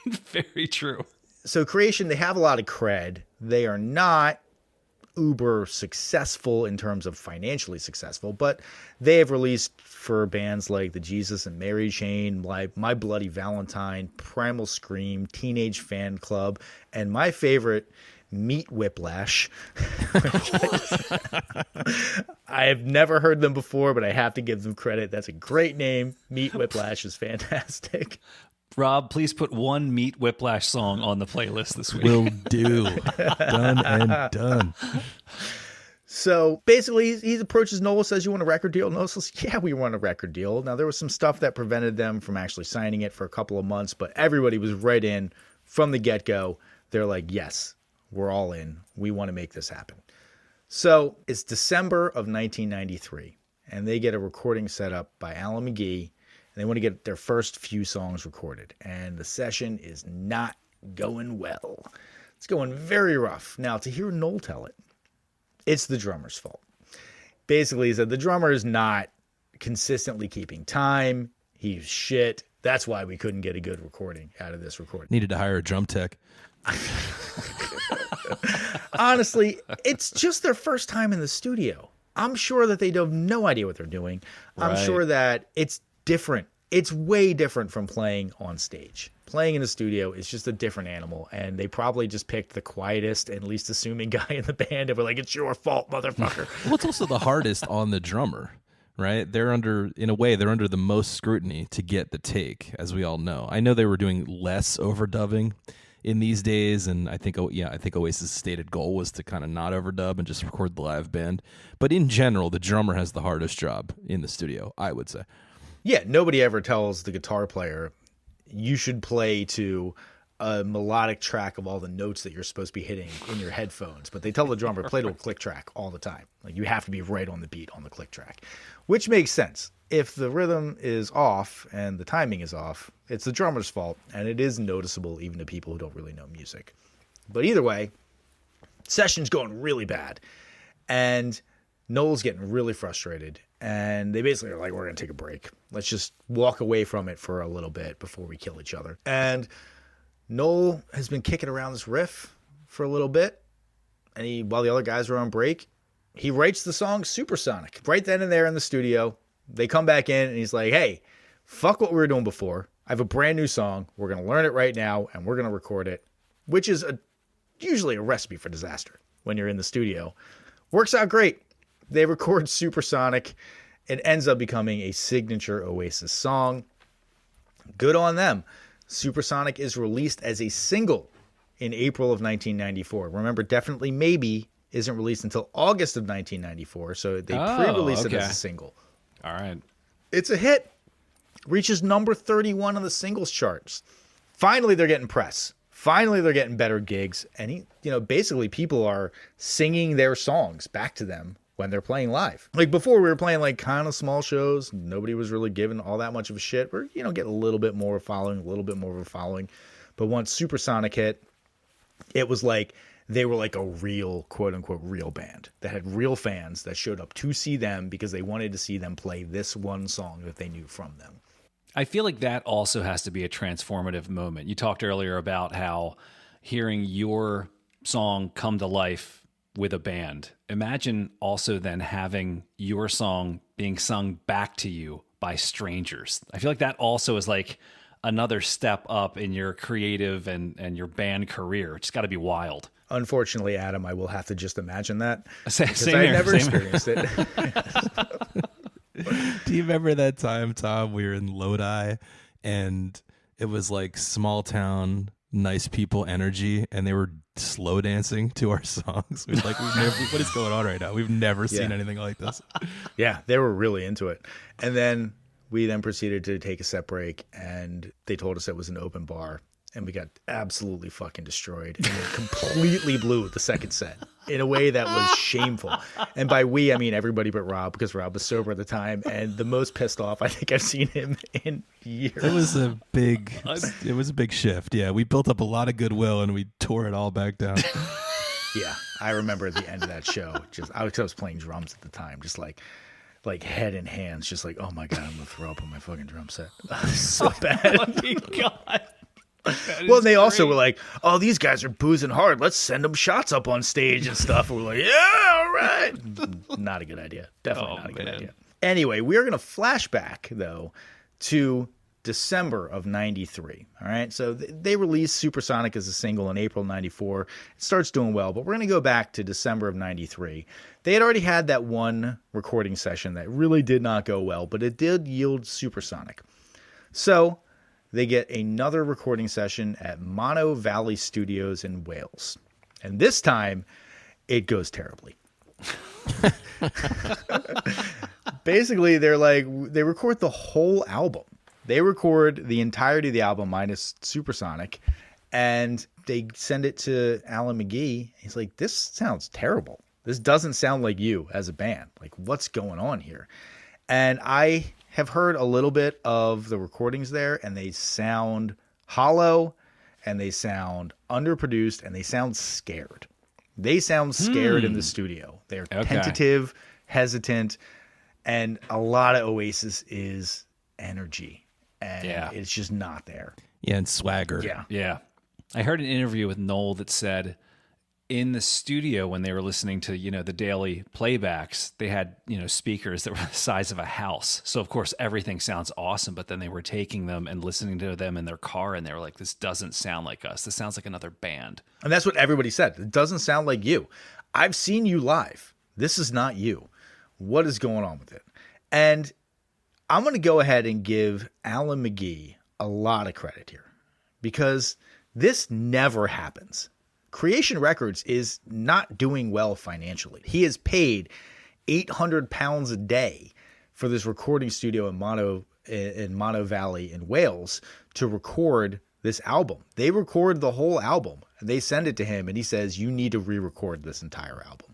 Right. Very true. So Creation, they have a lot of cred. They are not uber successful in terms of financially successful, but they have released for bands like the Jesus and Mary Chain, My Bloody Valentine, Primal Scream, Teenage Fan Club, and my favorite, Meat Whiplash. I have never heard them before, but I have to give them credit. That's a great name. Meat Whiplash is fantastic. Rob, please put one Meat Whiplash song on the playlist this week. Will do. Done and done. So basically, he approaches Noel, says, "You want a record deal?" Noel says, "Yeah, we want a record deal." Now, there was some stuff that prevented them from actually signing it for a couple of months, but everybody was right in from the get-go. They're like, "Yes, we're all in. We want to make this happen." So it's December of 1993, and they get a recording set up by Alan McGee, and they want to get their first few songs recorded. And the session is not going well. It's going very rough. Now, to hear Noel tell it, it's the drummer's fault. Basically, he said the drummer is not consistently keeping time. He's shit. That's why we couldn't get a good recording out of this recording. Needed to hire a drum tech. Honestly, it's just their first time in the studio. I'm sure that they have no idea what they're doing. I'm sure that it's different. It's way different from playing on stage. Playing in the studio is just a different animal, and they probably just picked the quietest and least assuming guy in the band and were like, "It's your fault, motherfucker." Well, it's also the hardest on the drummer, right? They're under the most scrutiny to get the take, as we all know. I know they were doing less overdubbing in these days, and I think Oasis' stated goal was to kind of not overdub and just record the live band. But in general, the drummer has the hardest job in the studio, I would say. Yeah, nobody ever tells the guitar player, "You should play to a melodic track of all the notes that you're supposed to be hitting in your headphones." But they tell the drummer, "Play to a click track all the time. Like, you have to be right on the beat on the click track," which makes sense. If the rhythm is off and the timing is off, it's the drummer's fault, and it is noticeable even to people who don't really know music. But either way, session's going really bad, and Noel's getting really frustrated, and they basically are like, "We're going to take a break. Let's just walk away from it for a little bit before we kill each other." And Noel has been kicking around this riff for a little bit, and while the other guys are on break, he writes the song Supersonic. Right then and there in the studio, they come back in, and he's like, "Hey, fuck what we were doing before. I have a brand new song. We're going to learn it right now, and we're going to record it," which is usually a recipe for disaster when you're in the studio. Works out great. They record Supersonic. It ends up becoming a signature Oasis song. Good on them. Supersonic is released as a single in April of 1994. Remember, Definitely Maybe isn't released until August of 1994, so they pre-released it as a single. All right. It's a hit. Reaches number 31 on the singles charts. Finally, they're getting press. Finally, they're getting better gigs. And basically people are singing their songs back to them when they're playing live. Like before, we were playing like kind of small shows. Nobody was really giving all that much of a shit. We're, getting a little bit more of a following. But once Supersonic hit, it was like they were like a real, quote unquote, real band that had real fans that showed up to see them because they wanted to see them play this one song that they knew from them. I feel like that also has to be a transformative moment. You talked earlier about how hearing your song come to life with a band. Imagine also then having your song being sung back to you by strangers. I feel like that also is like another step up in your creative and your band career. It's got to be wild. Unfortunately, Adam, I will have to just imagine that because Same I here, never same here. experienced it. Do you remember that time, Tom, we were in Lodi and it was like small town, nice people energy, and they were slow dancing to our songs? We're like, what is going on right now? We've never seen anything like this. Yeah, they were really into it. And then we proceeded to take a set break, and they told us it was an open bar, and we got absolutely fucking destroyed. And it completely blew the second set in a way that was shameful. And by we, I mean everybody but Rob, because Rob was sober at the time, and the most pissed off I think I've seen him in years. It was a big shift. Yeah, we built up a lot of goodwill and we tore it all back down. Yeah, I remember at the end of that show, I was playing drums at the time, just like head in hands, just like, oh my God, I'm gonna throw up on my fucking drum set. So bad. Oh my God. Well, they also were like, "Oh, these guys are boozing hard. Let's send them shots up on stage and stuff." And we're like, "Yeah, all right." Not a good idea. Definitely not a good idea. Anyway, we are going to flash back, though, to December of 93. All right. So they released Supersonic as a single in April 94. It starts doing well, but we're going to go back to December of 93. They had already had that one recording session that really did not go well, but it did yield Supersonic. So they get another recording session at Mono Valley Studios in Wales. And this time, it goes terribly. Basically, they record the whole album. They record the entirety of the album minus Supersonic, and they send it to Alan McGee. He's like, this sounds terrible. This doesn't sound like you as a band. Like, what's going on here? And I have heard a little bit of the recordings there, and they sound hollow, and they sound underproduced, and they sound scared. They sound scared in the studio. They're tentative, hesitant, and a lot of Oasis is energy, and it's just not there. Yeah, and swagger. Yeah. I heard an interview with Noel that said in the studio when they were listening to, the daily playbacks, they had, speakers that were the size of a house. So, of course, everything sounds awesome, but then they were taking them and listening to them in their car, and they were like, this doesn't sound like us. This sounds like another band. And that's what everybody said. It doesn't sound like you. I've seen you live. This is not you. What is going on with it? And I'm going to go ahead and give Alan McGee a lot of credit here, because this never happens. Creation Records is not doing well financially. He is paid £800 a day for this recording studio in Mono Valley in Wales to record this album. They record the whole album, and they send it to him, and he says, you need to re-record this entire album.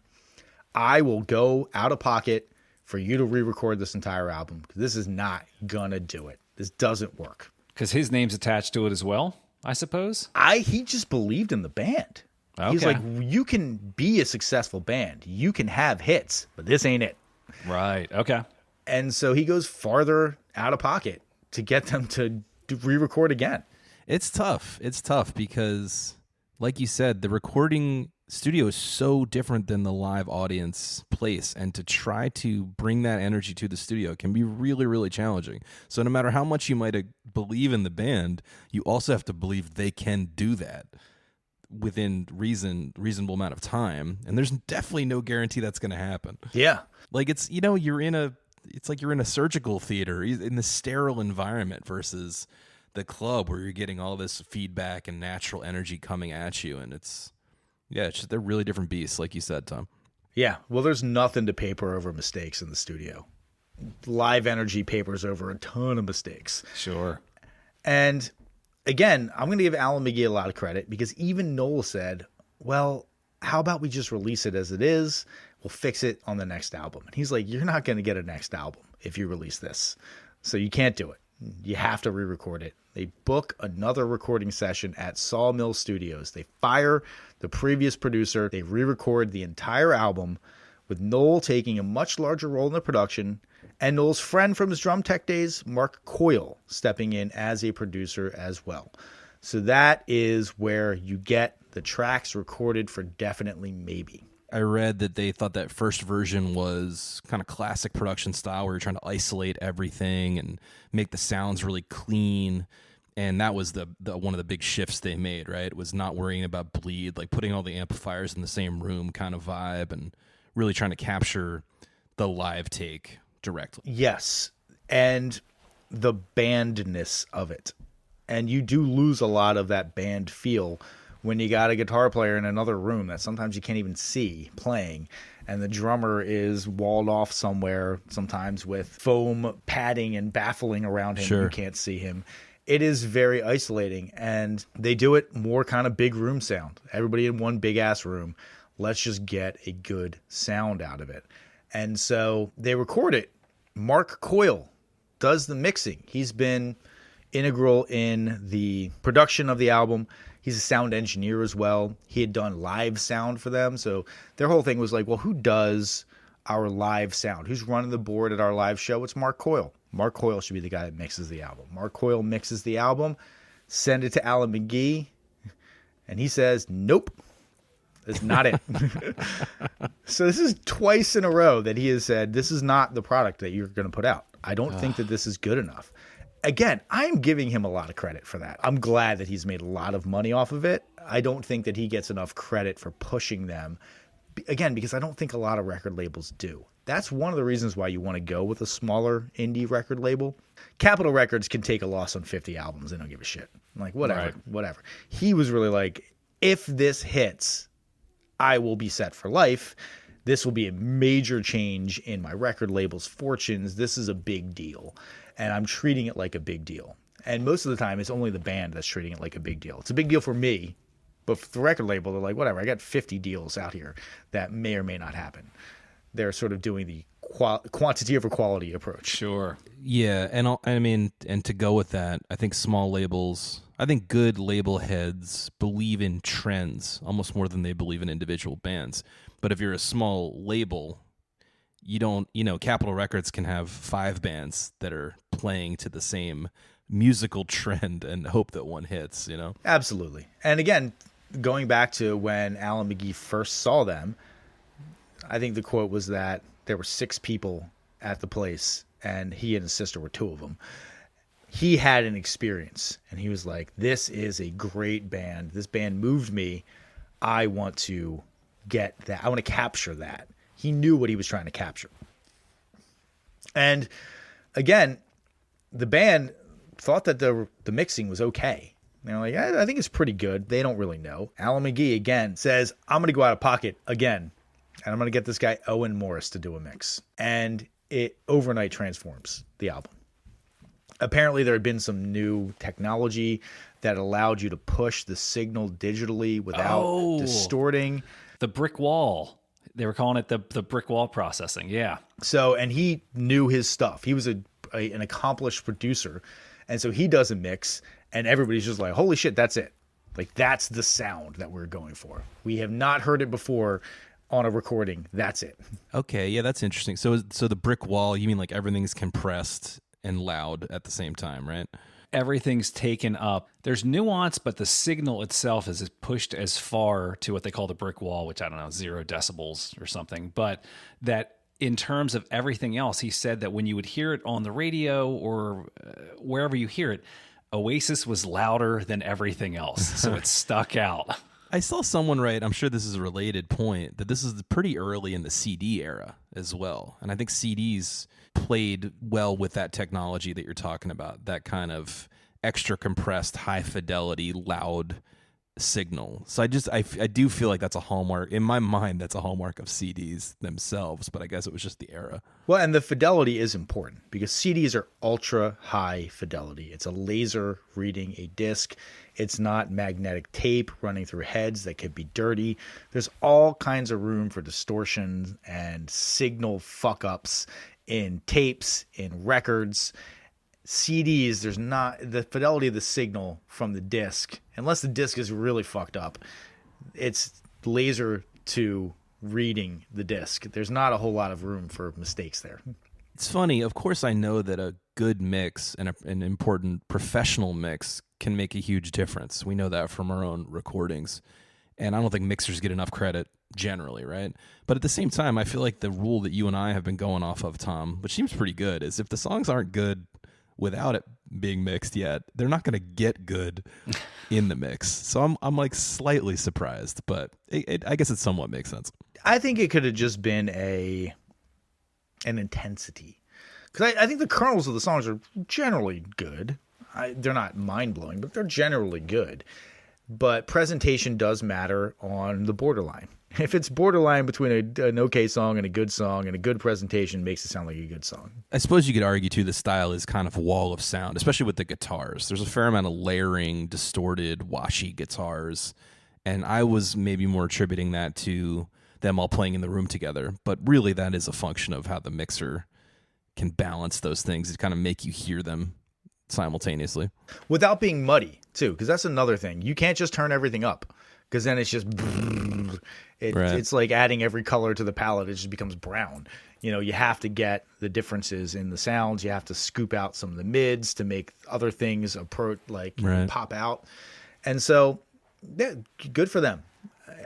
I will go out of pocket for you to re-record this entire album, because this is not gonna do it. This doesn't work. Because his name's attached to it as well, I suppose? He just believed in the band. Okay. He's like, you can be a successful band. You can have hits, but this ain't it. Right. Okay. And so he goes farther out of pocket to get them to re-record again. It's tough. It's tough because, like you said, the recording studio is so different than the live audience place. And to try to bring that energy to the studio can be really, really challenging. So no matter how much you might believe in the band, you also have to believe they can do that within reasonable amount of time, and there's definitely no guarantee that's going to happen. Yeah, like it's it's like you're in a surgical theater in the sterile environment versus the club where you're getting all this feedback and natural energy coming at you, and they're really different beasts, like you said, Tom. Yeah, well, there's nothing to paper over mistakes in the studio. Live energy papers over a ton of mistakes. Sure. And again, I'm going to give Alan McGee a lot of credit, because even Noel said, well, how about we just release it as it is? We'll fix it on the next album. And he's like, you're not going to get a next album if you release this. So you can't do it. You have to re-record it. They book another recording session at Sawmill Studios. They fire the previous producer. They re-record the entire album, with Noel taking a much larger role in the production, and Noel's friend from his drum tech days, Mark Coyle, stepping in as a producer as well. So that is where you get the tracks recorded for Definitely Maybe. I read that they thought that first version was kind of classic production style, where you're trying to isolate everything and make the sounds really clean. And that was the one of the big shifts they made, right? It was not worrying about bleed, like putting all the amplifiers in the same room kind of vibe, and really trying to capture the live take directly. Yes, and the bandness of it. And you do lose a lot of that band feel when you got a guitar player in another room that sometimes you can't even see playing, and the drummer is walled off somewhere, sometimes with foam padding and baffling around him. Sure. You can't see him. It is very isolating, and they do it more kind of big room sound. Everybody in one big ass room. Let's just get a good sound out of it. And so they record it. Mark Coyle does the mixing. He's been integral in the production of the album. He's a sound engineer as well. He had done live sound for them. So their whole thing was like, well, who does our live sound? Who's running the board at our live show? It's Mark Coyle. Mark Coyle should be the guy that mixes the album. Mark Coyle mixes the album, send it to Alan McGee, and he says, nope. That's not it. So this is twice in a row that he has said, this is not the product that you're going to put out. I don't think that this is good enough. Again, I'm giving him a lot of credit for that. I'm glad that he's made a lot of money off of it. I don't think that he gets enough credit for pushing them. Again, because I don't think a lot of record labels do. That's one of the reasons why you want to go with a smaller indie record label. Capitol Records can take a loss on 50 albums. They don't give a shit. I'm like, whatever. He was really like, if this hits, I will be set for life. This will be a major change in my record label's fortunes. This is a big deal. And I'm treating it like a big deal. And most of the time, it's only the band that's treating it like a big deal. It's a big deal for me, but for the record label, they're like, whatever, I got 50 deals out here that may or may not happen. They're sort of doing the quantity over quality approach. Sure. Yeah, and to go with that, I think small labels, I think good label heads believe in trends almost more than they believe in individual bands. But if you're a small label, you don't, Capitol Records can have 5 bands that are playing to the same musical trend and hope that one hits, Absolutely. And again, going back to when Alan McGee first saw them, I think the quote was that there were 6 people at the place and he and his sister were 2 of them. He had an experience and he was like, this is a great band. This band moved me. I want to get that. I want to capture that. He knew what he was trying to capture. And again, the band thought that the mixing was okay. They're like, I think it's pretty good. They don't really know. Alan McGee, again, says, I'm going to go out of pocket again. And I'm going to get this guy, Owen Morris, to do a mix. And it overnight transforms the album. Apparently, there had been some new technology that allowed you to push the signal digitally without distorting. The brick wall. They were calling it the brick wall processing. Yeah. So, and he knew his stuff. He was an accomplished producer. And so he does a mix, and everybody's just like, holy shit, that's it. Like, that's the sound that we're going for. We have not heard it before on a recording. That's it. Okay, yeah, that's interesting. So the brick wall, you mean like everything's compressed and loud at the same time, right? Everything's taken up. There's nuance, but the signal itself is pushed as far to what they call the brick wall, which I don't know, 0 decibels or something. But that in terms of everything else, he said that when you would hear it on the radio or wherever you hear it, Oasis was louder than everything else. So it stuck out. I saw someone write, I'm sure this is a related point, that this is pretty early in the CD era as well. And I think CDs played well with that technology that you're talking about, that kind of extra compressed, high fidelity, loud signal. So I do feel like that's a hallmark. In my mind, that's a hallmark of CDs themselves, but I guess it was just the era. Well, and the fidelity is important because CDs are ultra high fidelity. It's a laser reading a disc. It's not magnetic tape running through heads that could be dirty. There's all kinds of room for distortion and signal fuck-ups in tapes, in records. CDs, there's not the fidelity of the signal from the disc, unless the disc is really fucked up. It's laser to reading the disc. There's not a whole lot of room for mistakes there. It's funny. Of course, I know that a good mix and an important professional mix can make a huge difference. We know that from our own recordings. And I don't think mixers get enough credit generally, right? But at the same time, I feel like the rule that you and I have been going off of, Tom, which seems pretty good, is if the songs aren't good without it being mixed yet, they're not going to get good in the mix. So I'm like slightly surprised, but I guess it somewhat makes sense. I think it could have just been an intensity. Because I think the kernels of the songs are generally good. They're not mind-blowing, but they're generally good. But presentation does matter on the borderline. If it's borderline between an okay song and a good song, and a good presentation makes it sound like a good song. I suppose you could argue, too, the style is kind of wall of sound, especially with the guitars. There's a fair amount of layering, distorted, washy guitars. And I was maybe more attributing that to them all playing in the room together. But really, that is a function of how the mixer can balance those things to kind of make you hear them simultaneously. Without being muddy, too, because that's another thing. You can't just turn everything up, because then it's just... It's like adding every color to the palette. It just becomes brown. You have to get the differences in the sounds. You have to scoop out some of the mids to make other things pop out. And so, yeah, good for them.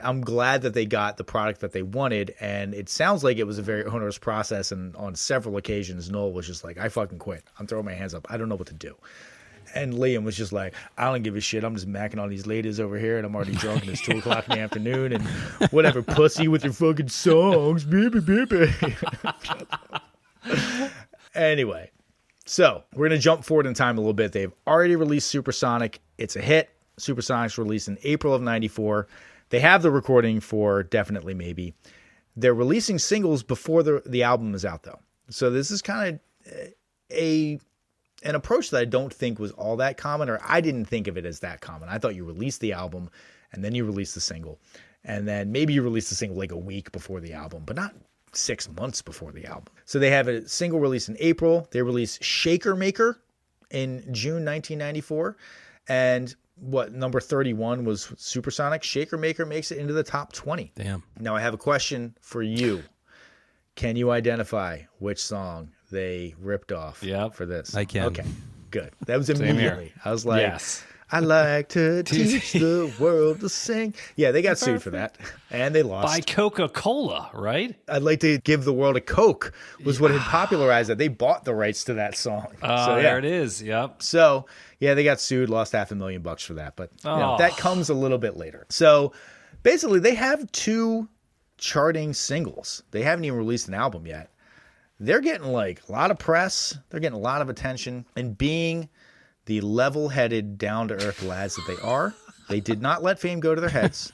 I'm glad that they got the product that they wanted, and it sounds like it was a very onerous process, and on several occasions, Noel was just like, I fucking quit. I'm throwing my hands up. I don't know what to do. And Liam was just like, I don't give a shit. I'm just macking on these ladies over here, and I'm already drunk, and it's 2 o'clock in the afternoon, and whatever, pussy with your fucking songs. Baby. Anyway, so we're going to jump forward in time a little bit. They've already released Supersonic. It's a hit. Supersonic's released in April of 94. They have the recording for Definitely Maybe. They're releasing singles before the album is out, though. So this is kind of an approach that I don't think was all that common, or I didn't think of it as that common. I thought you released the album and then you release the single, and then maybe you release the single like a week before the album, but not 6 months before the album. So they have a single release in April. They release Shaker Maker in June 1994, and number 31 was Supersonic. Shaker Maker makes it into the top 20. Damn. Now I have a question for you. Can you identify which song they ripped off for this? I can. Okay, good. That was immediately. I was like, Yes. I like to teach the world to sing. Yeah, they got sued for that, and they lost. By Coca-Cola, right? I'd like to give the world a Coke was what had popularized it. They bought the rights to that song. There it is. Yep. So, yeah, they got sued, lost $500,000 for that. But that comes a little bit later. So, basically, they have 2 charting singles. They haven't even released an album yet. They're getting, like, a lot of press. They're getting a lot of attention. And being the level-headed, down-to-earth lads that they are, they did not let fame go to their heads.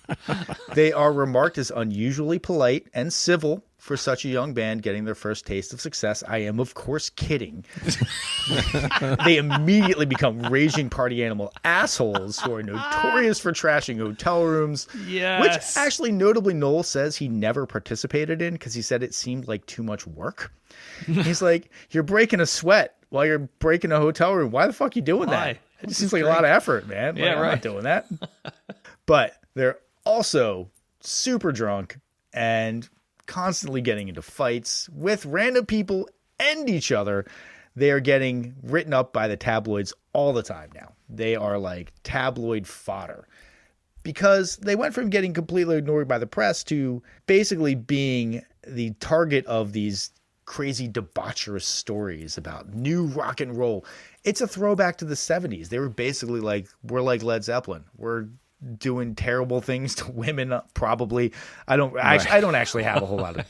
They are remarked as unusually polite and civil for such a young band getting their first taste of success. I am, of course, kidding. They immediately become raging party animal assholes who are notorious for trashing hotel rooms. Yes. Which actually, notably, Noel says he never participated in because he said it seemed like too much work. He's like, you're breaking a sweat while you're breaking a hotel room. Why the fuck are you doing that? It just seems like a lot of effort, man. Yeah, I'm not doing that. But they're also super drunk and constantly getting into fights with random people and each other. They are getting written up by the tabloids all the time now. They are like tabloid fodder because they went from getting completely ignored by the press to basically being the target of these crazy debaucherous stories about new rock and roll. It's a throwback to the 70s. They were basically like, we're like Led Zeppelin. We're doing terrible things to women, probably. I don't actually have a whole lot of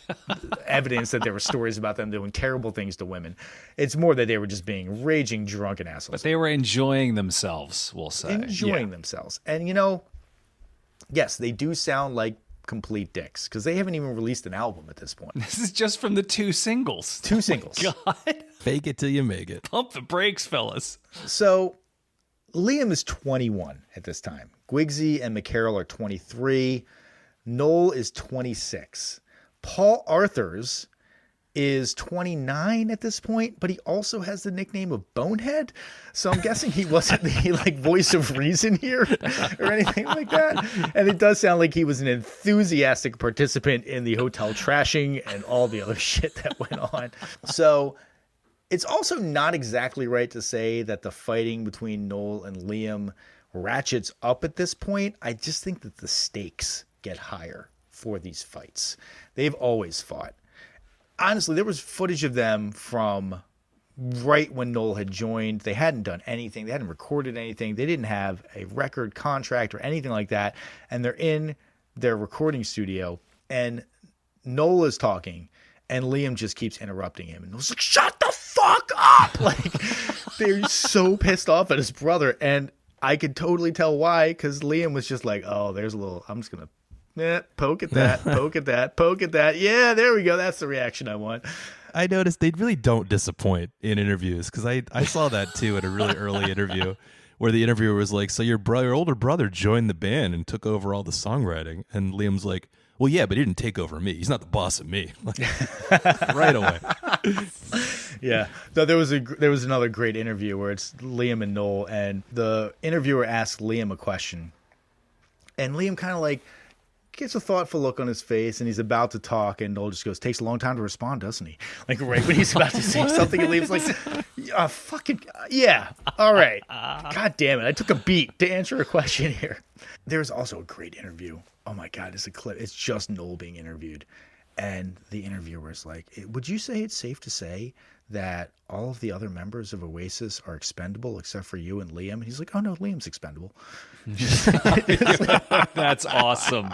evidence that there were stories about them doing terrible things to women. It's more that they were just being raging drunken assholes. But they were enjoying themselves, we'll say. Enjoying themselves. And, yes, they do sound like complete dicks because they haven't even released an album at this point. This is just from the 2 singles. 2 singles. God. Fake it till you make it. Pump the brakes, fellas. So Liam is 21 at this time. Guigsy and McCarroll are 23. Noel is 26. Paul Arthurs is 29 at this point, but he also has the nickname of Bonehead. So I'm guessing he wasn't the voice of reason here or anything like that. And it does sound like he was an enthusiastic participant in the hotel trashing and all the other shit that went on. So it's also not exactly right to say that the fighting between Noel and Liam ratchets up at this point. I just think that the stakes get higher for these fights. They've always fought. Honestly, there was footage of them from right when Noel had joined. They hadn't done anything. They hadn't recorded anything. They didn't have a record contract or anything like that. And they're in their recording studio, and Noel is talking, and Liam just keeps interrupting him. And Noel's like, shut the fuck up! Like, they're so pissed off at his brother. And I could totally tell why, because Liam was just like, oh, there's a little, I'm just going to poke at that, poke at that, poke at that. Yeah, there we go. That's the reaction I want. I noticed they really don't disappoint in interviews because I saw that too at a really early interview where the interviewer was like, so your older brother joined the band and took over all the songwriting. And Liam's like, well, yeah, but he didn't take over me. He's not the boss of me. Right away. Yeah. No, there was another great interview where it's Liam and Noel, and the interviewer asked Liam a question. And Liam kind of like gets a thoughtful look on his face, and he's about to talk, and Noel just goes, takes a long time to respond, doesn't he? Like right when he's about to say something, and Liam's like, fucking, yeah, all right. God damn it. I took a beat to answer a question here. There's also a great interview. Oh my God, it's a clip. It's just Noel being interviewed. And the interviewer's like, would you say it's safe to say that all of the other members of Oasis are expendable except for you and Liam? And he's like, oh no, Liam's expendable. That's awesome.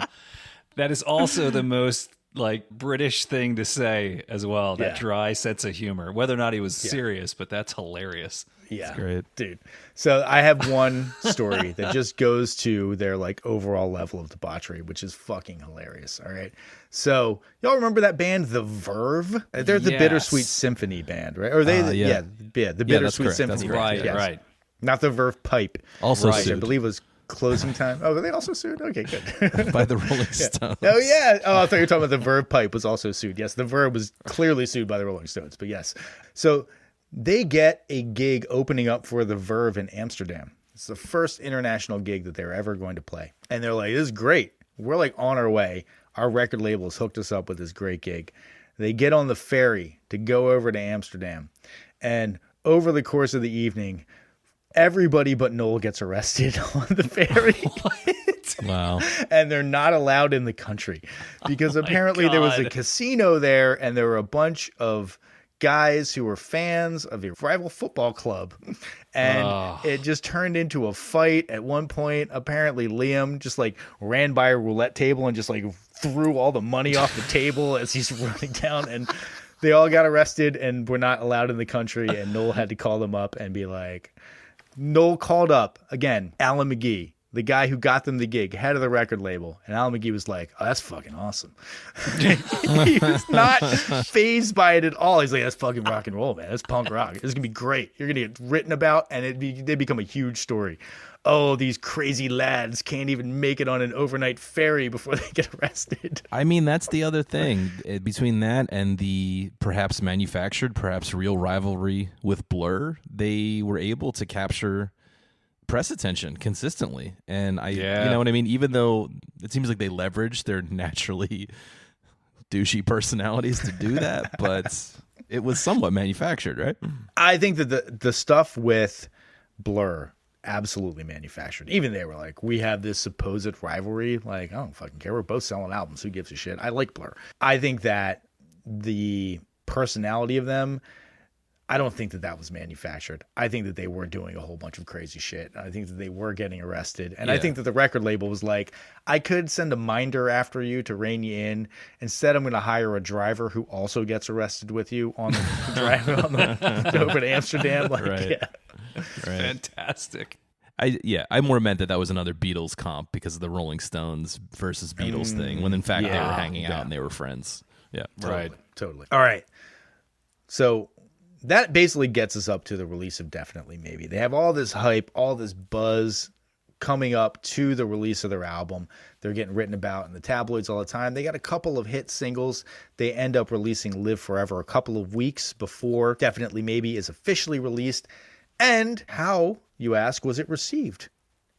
That is also the most like British thing to say as well. That dry sense of humor. Whether or not he was serious, but that's hilarious. Yeah, That's great. dude. So I have one story that just goes to their like overall level of debauchery, which is fucking hilarious. All right. So y'all remember that band, The Verve? They're the Yes. Bittersweet Symphony band, right? Or they? Yeah. The Bittersweet correct. Symphony. That's band. Right, Yes. right. Not the Verve Pipe, Also which I sued believe was closing time. Oh, were they also sued? Okay, good. by the Rolling Stones. Oh yeah. Oh, I thought you were talking about the Verve Pipe was also sued. Yes, the Verve was clearly sued by the Rolling Stones, but yes. So they get a gig opening up for the Verve in Amsterdam. It's the first international gig that they're ever going to play. And they're like, this is great. We're like on our way. Our record label has hooked us up with this great gig. They get on the ferry to go over to Amsterdam. And over the course of the evening, everybody but Noel gets arrested on the ferry. Wow. And they're not allowed in the country because apparently there was a God. casino there and there were a bunch of guys who were fans of a rival football club. And it just turned into a fight at one point. Apparently Liam just like ran by a roulette table and just like threw all the money off the table as he's running down, and they all got arrested and were not allowed in the country. And Noel had to call them up and be like, Noel called up again, Alan McGee, the guy who got them the gig, head of the record label. And Alan McGee was like, oh, that's fucking awesome. He was not fazed by it at all. He's like, that's fucking rock and roll, man. That's punk rock. It's going to be great. You're going to get written about, and they become a huge story. Oh, these crazy lads can't even make it on an overnight ferry before they get arrested. I mean, that's the other thing. Between that and the perhaps manufactured, perhaps real rivalry with Blur, they were able to capture press attention consistently. And you know what I mean? Even though it seems like they leverage their naturally douchey personalities to do that, but it was somewhat manufactured, right? I think that the stuff with Blur, absolutely manufactured. Even they were like, we have this supposed rivalry. Like, I don't fucking care. We're both selling albums. Who gives a shit? I like Blur. I think that the personality of them, I don't think that was manufactured. I think that they were doing a whole bunch of crazy shit. I think that they were getting arrested. And I think that the record label was like, I could send a minder after you to rein you in. Instead, I'm going to hire a driver who also gets arrested with you on the drive over to Amsterdam. Like, Right. yeah. Right. Fantastic. I more meant that was another Beatles comp because of the Rolling Stones versus Beatles thing, when in fact they were hanging out and they were friends. Yeah. Totally. All right. So that basically gets us up to the release of Definitely Maybe. They have all this hype, all this buzz coming up to the release of their album. They're getting written about in the tabloids all the time. They got a couple of hit singles. They end up releasing Live Forever a couple of weeks before Definitely Maybe is officially released. And how, you ask, was it received?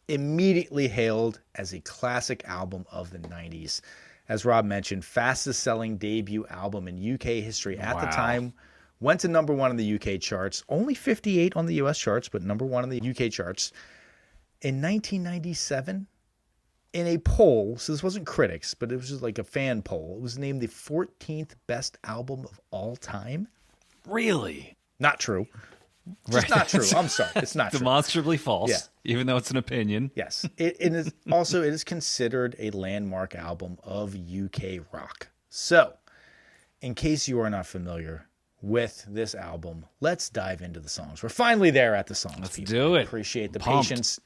Immediately hailed as a classic album of the 90s. As Rob mentioned, fastest selling debut album in UK history at the time. Went to number one in the UK charts. Only 58 on the US charts, but number one in the UK charts. In 1997, in a poll, so this wasn't critics, but it was just like a fan poll, it was named the 14th best album of all time. Really? Not true. Just not true. I'm sorry. It's not true. Demonstrably false, Yeah. even though it's an opinion. Yes. It is also, it is considered a landmark album of UK rock. So, in case you are not familiar with this album, let's dive into the songs. We're finally there at the songs. Let's people. do it. Appreciate the Pumped. patience.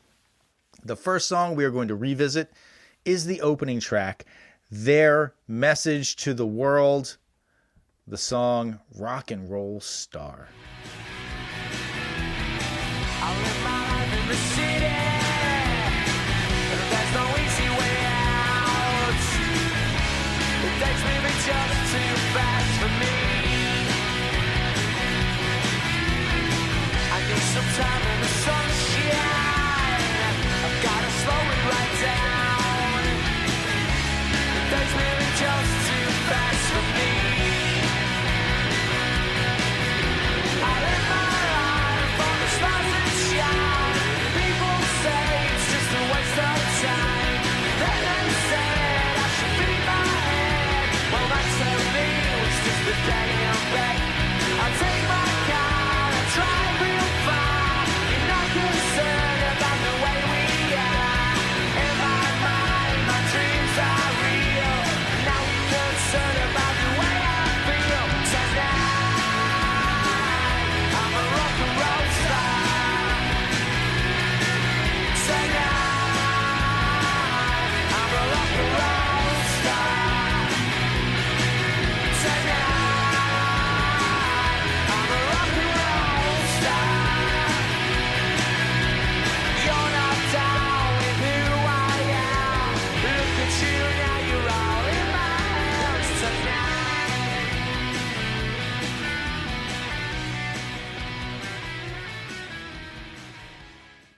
The first song we are going to revisit is the opening track, Their Message to the World, the song Rock and Roll Star. I live my life in the city. There's no easy way out. It takes me just too fast for me. I need some time in the sunshine. I've gotta slow it right down. It takes me just too fast for me. I live my life on the stars that shine. People say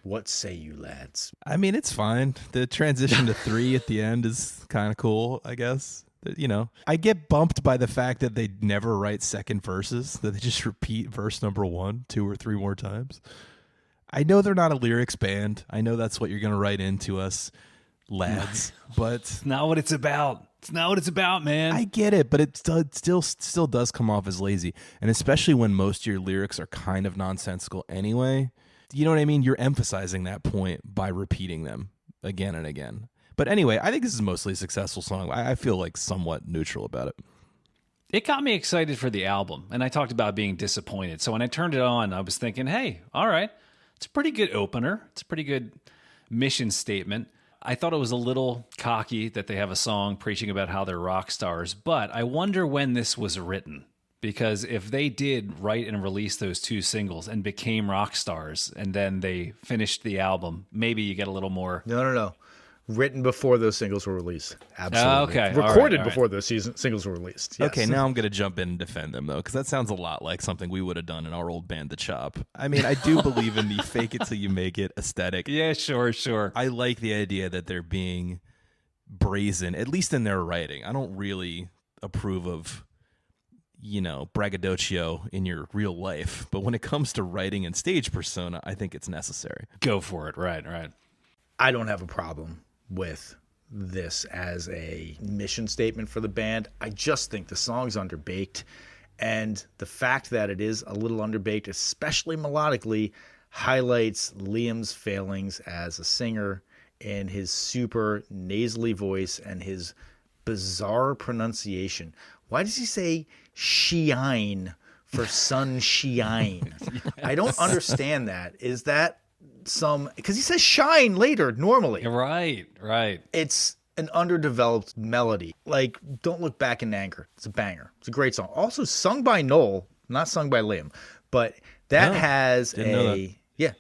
What say you, lads? I mean, it's fine. The transition to 3 at the end is kind of cool, I guess. You know, I get bumped by the fact that they never write second verses, that they just repeat verse number 1 2 or 3 more times. I know they're not a lyrics band. I know that's what you're going to write into us, lads, but It's not what it's about. It's not what it's about, man. I get it, but it still does come off as lazy. And especially when most of your lyrics are kind of nonsensical anyway. You know what I mean? You're emphasizing that point by repeating them again and again. But anyway, I think this is mostly a successful song. I feel like somewhat neutral about it. It got me excited for the album, and I talked about being disappointed. So when I turned it on, I was thinking, hey, all right, it's a pretty good opener. It's a pretty good mission statement. I thought it was a little cocky that they have a song preaching about how they're rock stars, but I wonder when this was written. Because if they did write and release those 2 singles and became rock stars, and then they finished the album, maybe you get a little more... No. Written before those singles were released. Absolutely. Okay. Recorded All right. before those singles were released. Yes. Okay, now I'm going to jump in and defend them, though, because that sounds a lot like something we would have done in our old band, The Chop. I mean, I do believe in the fake it till you make it aesthetic. Yeah, sure. I like the idea that they're being brazen, at least in their writing. I don't really approve of, you know, braggadocio in your real life. But when it comes to writing and stage persona, I think it's necessary. Go for it. Right. I don't have a problem with this as a mission statement for the band. I just think the song's underbaked, and the fact that it is a little underbaked, especially melodically, highlights Liam's failings as a singer in his super nasally voice and his bizarre pronunciation. Why does he say shine for sunshine? I don't understand that. Is that because he says shine later normally? Right. It's an underdeveloped melody. Like Don't Look Back in Anger. It's a banger. It's a great song. Also sung by Noel, not sung by Liam. But that has didn't know that. Yeah.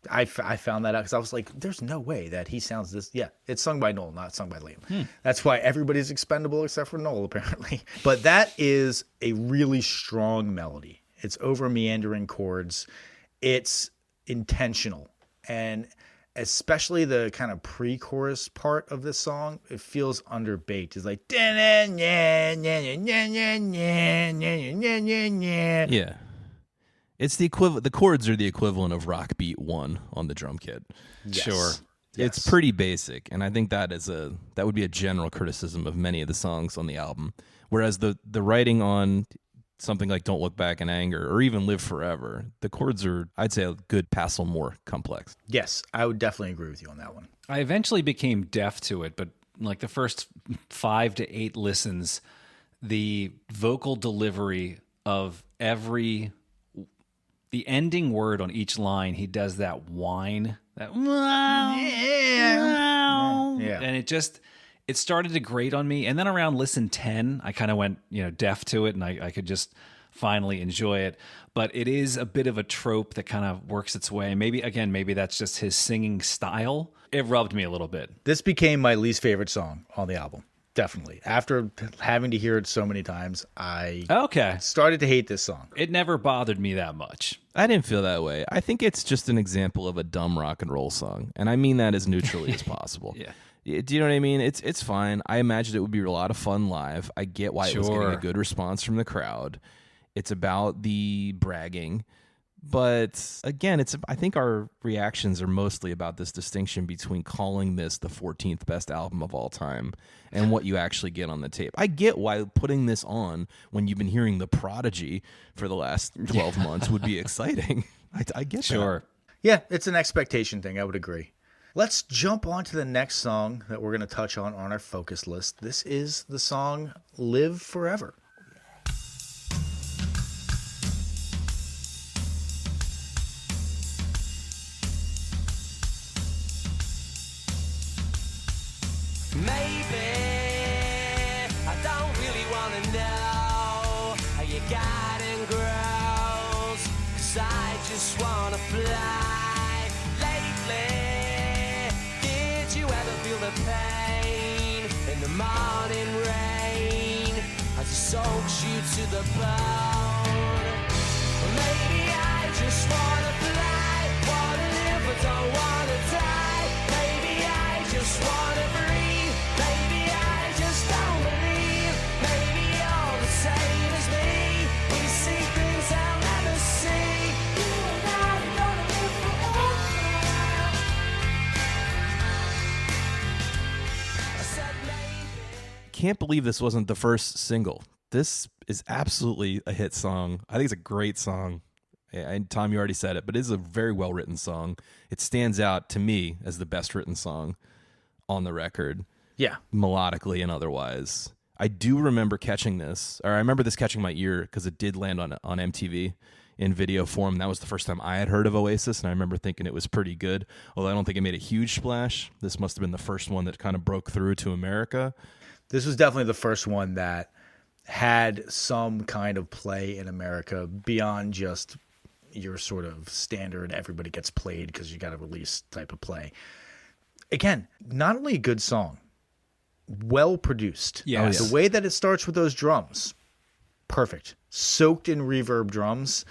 I found that out because I was like, there's no way that he sounds this. Yeah, it's sung by Noel, not sung by Liam. That's why everybody's expendable except for Noel, apparently. But that is a really strong melody. It's over meandering chords. It's intentional. And especially the kind of pre-chorus part of this song, it feels underbaked. It's like, Yeah. It's the equivalent. The chords are the equivalent of Rock Beat 1 on the drum kit. Yes. Sure. It's pretty basic, and I think that would be a general criticism of many of the songs on the album. Whereas the writing on something like Don't Look Back in Anger or even Live Forever, the chords are, I'd say, a good passel more complex. Yes, I would definitely agree with you on that one. I eventually became deaf to it, but like the first 5 to 8 listens, the vocal delivery of the ending word on each line, he does that whine, that and it started to grate on me. And then around listen 10, I kind of went, deaf to it, and I could just finally enjoy it. But it is a bit of a trope that kind of works its way. Maybe that's just his singing style. It rubbed me a little bit. This became my least favorite song on the album. Definitely. After having to hear it so many times, I started to hate this song. It never bothered me that much. I didn't feel that way. I think it's just an example of a dumb rock and roll song. And I mean that as neutrally as possible. Yeah. Do you know what I mean? It's fine. I imagined it would be a lot of fun live. I get why it was getting a good response from the crowd. It's about the bragging. But again, I think our reactions are mostly about this distinction between calling this the 14th best album of all time and what you actually get on the tape. I get why putting this on when you've been hearing The Prodigy for the last 12 months would be exciting. I get that. Yeah, it's an expectation thing. I would agree. Let's jump on to the next song that we're going to touch on our focus list. This is the song Live Forever. Maybe I don't really want to know how your garden grows, 'cause I just want to fly. Lately, did you ever feel the pain in the morning rain as it soaks you to the bone? Well, maybe I just want to fly, want to live, but don't want can't believe this wasn't the first single. This is absolutely a hit song. I think it's a great song. And Tom, you already said it, but it is a very well-written song. It stands out to me as the best written song on the record. Yeah. Melodically and otherwise. I do remember catching this, or I remember this catching my ear because it did land on MTV in video form. That was the first time I had heard of Oasis, and I remember thinking it was pretty good, although I don't think it made a huge splash. This must have been the first one that kind of broke through to America. This was definitely the first one that had some kind of play in America beyond just your sort of standard everybody gets played because you got a release type of play. Again, not only a good song, well produced. Yes. The way that it starts with those drums, perfect. Soaked in reverb drums,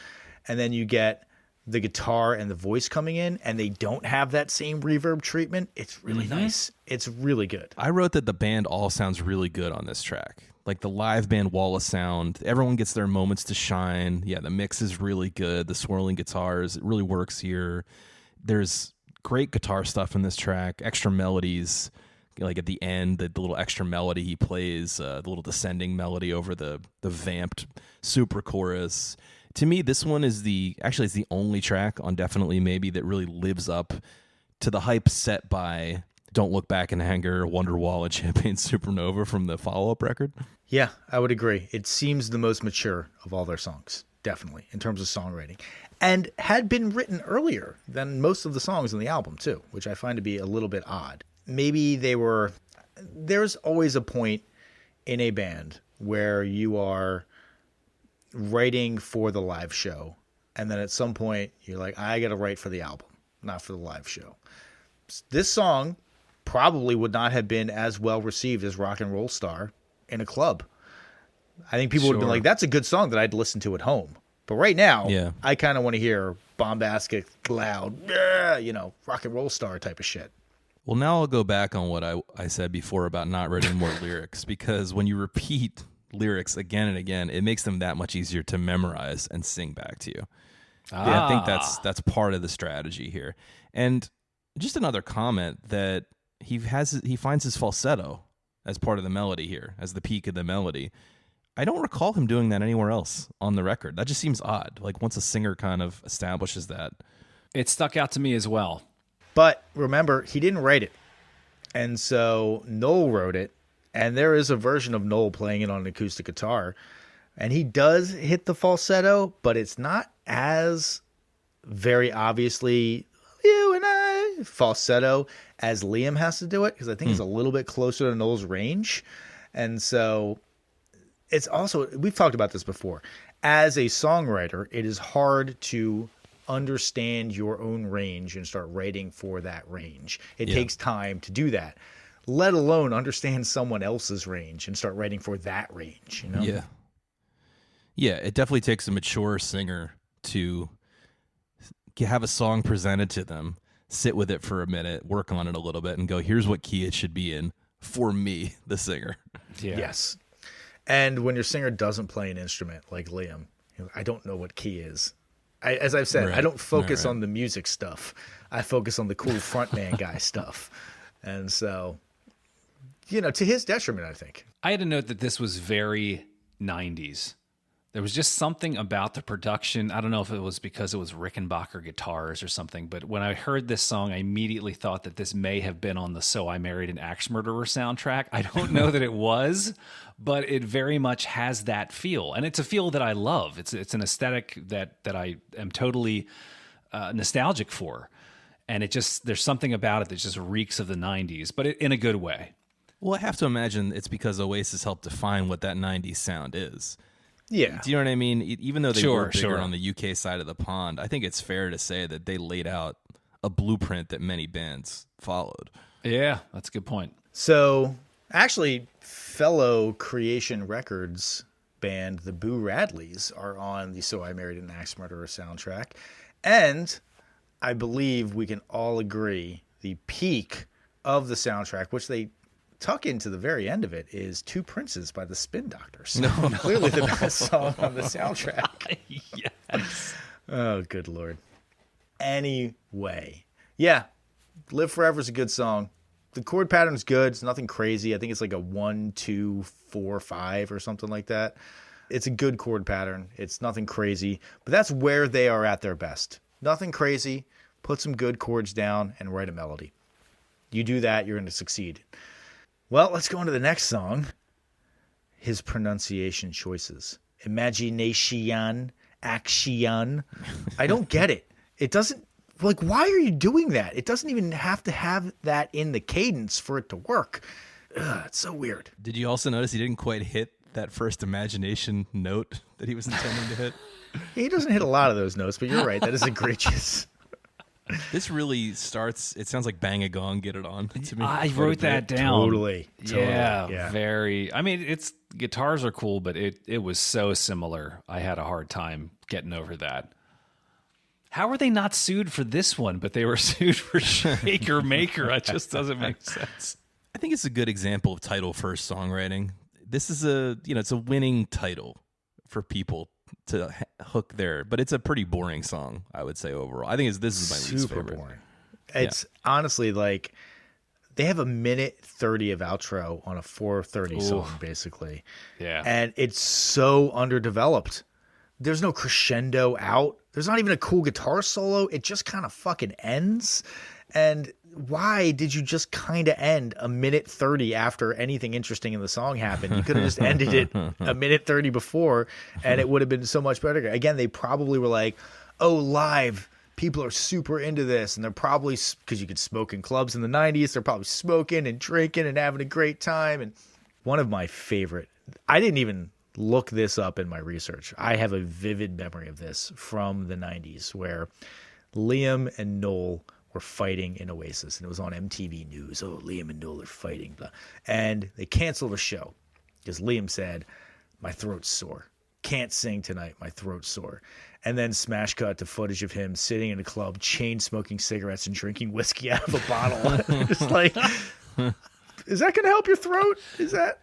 and then you get the guitar and the voice coming in, and they don't have that same reverb treatment. It's really nice. It's really good. I wrote that the band all sounds really good on this track. Like the live band wall of sound, everyone gets their moments to shine. Yeah, the mix is really good. The swirling guitars, it really works here. There's great guitar stuff in this track, extra melodies. Like at the end, the little extra melody he plays, the little descending melody over the vamped super chorus. To me, this one is it's the only track on Definitely Maybe that really lives up to the hype set by Don't Look Back in Anger, Wonderwall, and Champagne Supernova from the follow-up record. Yeah, I would agree. It seems the most mature of all their songs, definitely, in terms of songwriting. And had been written earlier than most of the songs on the album, too, which I find to be a little bit odd. Maybe there's always a point in a band where you are writing for the live show, and then at some point you're like, I got to write for the album, not for the live show. This song probably would not have been as well received as Rock and Roll Star in a club. I think people would have been like, that's a good song that I'd listen to at home. But right now, I kind of want to hear bombastic, loud, Rock and Roll Star type of shit. Well, now I'll go back on what I said before about not writing more lyrics, because when you repeat lyrics again and again, it makes them that much easier to memorize and sing back to you. Yeah, I think that's part of the strategy here. And just another comment that he finds his falsetto as part of the melody here, as the peak of the melody. I don't recall him doing that anywhere else on the record. That just seems odd. Like once a singer kind of establishes that. It stuck out to me as well. But remember, he didn't write it. And so Noel wrote it. And there is a version of Noel playing it on an acoustic guitar. And he does hit the falsetto, but it's not as very obviously you and I falsetto as Liam has to do it, because I think it's a little bit closer to Noel's range. And so it's also, we've talked about this before. As a songwriter, it is hard to understand your own range and start writing for that range. It takes time to do that, let alone understand someone else's range and start writing for that range, you know? Yeah, it definitely takes a mature singer to have a song presented to them, sit with it for a minute, work on it a little bit, and go, here's what key it should be in for me, the singer. Yeah. Yes. And when your singer doesn't play an instrument like Liam, I don't know what key is. As I've said, I don't focus on the music stuff. I focus on the cool frontman guy stuff. And so, to his detriment, I think. I had to note that this was very 90s. There was just something about the production. I don't know if it was because it was Rickenbacker guitars or something, but when I heard this song, I immediately thought that this may have been on the So I Married an Axe Murderer soundtrack. I don't know that it was, but it very much has that feel. And it's a feel that I love. It's an aesthetic that I am totally nostalgic for. And there's something about it that just reeks of the 90s, but in a good way. Well, I have to imagine it's because Oasis helped define what that 90s sound is. Yeah. Do you know what I mean? Even though they were bigger Sure. on the UK side of the pond, I think it's fair to say that they laid out a blueprint that many bands followed. Yeah, that's a good point. So, actually, fellow Creation Records band, the Boo Radleys, are on the So I Married an Axe Murderer soundtrack. And I believe we can all agree the peak of the soundtrack, which they tuck into the very end of it, is Two Princes by the Spin Doctors. Clearly the best song on the soundtrack. Yes. Oh, good Lord. Anyway. Yeah. Live Forever is a good song. The chord pattern's good. It's nothing crazy. I think it's like a 1, 2, 4, 5 or something like that. It's a good chord pattern. It's nothing crazy, but that's where they are at their best. Nothing crazy. Put some good chords down and write a melody. You do that, you're going to succeed. Well, let's go on to the next song. His pronunciation choices. Imagination, action. I don't get it. It doesn't, like, why are you doing that? It doesn't even have to have that in the cadence for it to work. Ugh, it's so weird. Did you also notice he didn't quite hit that first imagination note that he was intending to hit? He doesn't hit a lot of those notes, but you're right. That is egregious. This really starts, it sounds like Bang a Gong, Get It On to me. I wrote that down. Totally. Yeah, very. I mean, it's guitars are cool, but it was so similar. I had a hard time getting over that. How were they not sued for this one, but they were sued for Shaker Maker? That just doesn't make sense. I think it's a good example of title first songwriting. This is it's a winning title for people to hook there, but it's a pretty boring song, I would say overall. I think this is my least favorite. Boring. It's honestly like they have a 1:30 of outro on a 4:30 song, basically. Yeah. And it's so underdeveloped. There's no crescendo out. There's not even a cool guitar solo. It just kind of fucking ends. And why did you just kind of end a 1:30 after anything interesting in the song happened? You could have just ended it a 1:30 before, and it would have been so much better. Again, they probably were like, oh, live, people are super into this. And they're probably, because you could smoke in clubs in the 90s, they're probably smoking and drinking and having a great time. And one of my favorite, I didn't even look this up in my research. I have a vivid memory of this from the 90s where Liam and Noel were fighting in Oasis, and it was on MTV News. Oh, Liam and Noel are fighting. Blah. And they canceled the show because Liam said, my throat's sore. Can't sing tonight. My throat's sore. And then smash cut to footage of him sitting in a club, chain smoking cigarettes and drinking whiskey out of a bottle. Just like, is that going to help your throat? Is that?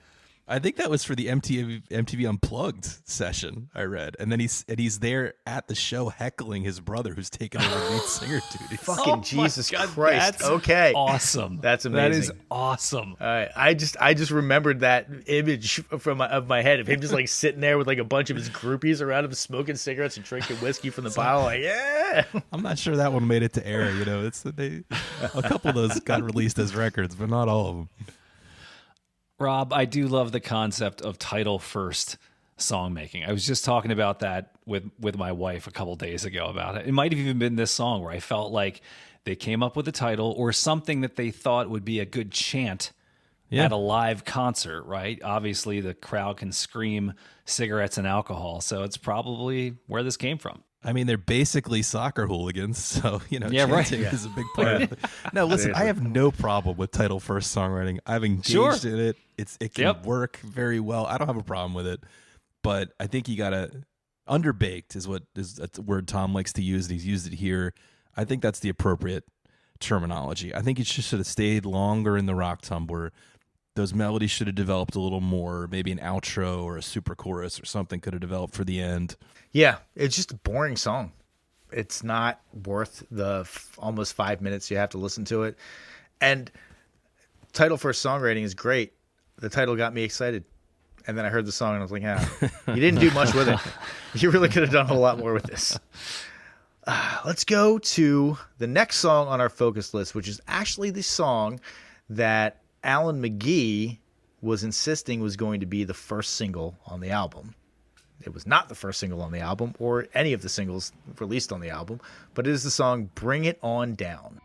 I think that was for the MTV Unplugged session I read, and then he's there at the show heckling his brother who's taking over lead singer duties. Fucking Jesus Christ! Okay, awesome. That's amazing. That is awesome. I just remembered that image of my head of him just like sitting there with like a bunch of his groupies around him, smoking cigarettes and drinking whiskey from the bottle. Like, yeah. I'm not sure that one made it to air. It's a couple of those got released as records, but not all of them. Rob, I do love the concept of title first song making. I was just talking about that with my wife a couple days ago about it. It might have even been this song where I felt like they came up with a title or something that they thought would be a good chant at a live concert, right? Obviously, the crowd can scream cigarettes and alcohol, so it's probably where this came from. I mean, they're basically soccer hooligans, so, chanting is a big part of it. No, listen, I have no problem with title first songwriting. I've engaged in it. It can work very well. I don't have a problem with it, but I think you got to, underbaked is a word Tom likes to use, and he's used it here. I think that's the appropriate terminology. I think it should have stayed longer in the rock tumbler. Those melodies should have developed a little more. Maybe an outro or a super chorus or something could have developed for the end. Yeah, it's just a boring song. It's not worth the almost 5 minutes you have to listen to it. And title first songwriting is great. The title got me excited. And then I heard the song and I was like, yeah, you didn't do much with it. You really could have done a lot more with this. Let's go to the next song on our focus list, which is actually the song that Alan McGee was insisting was going to be the first single on the album. It was not the first single on the album or any of the singles released on the album, but it is the song Bring It On Down.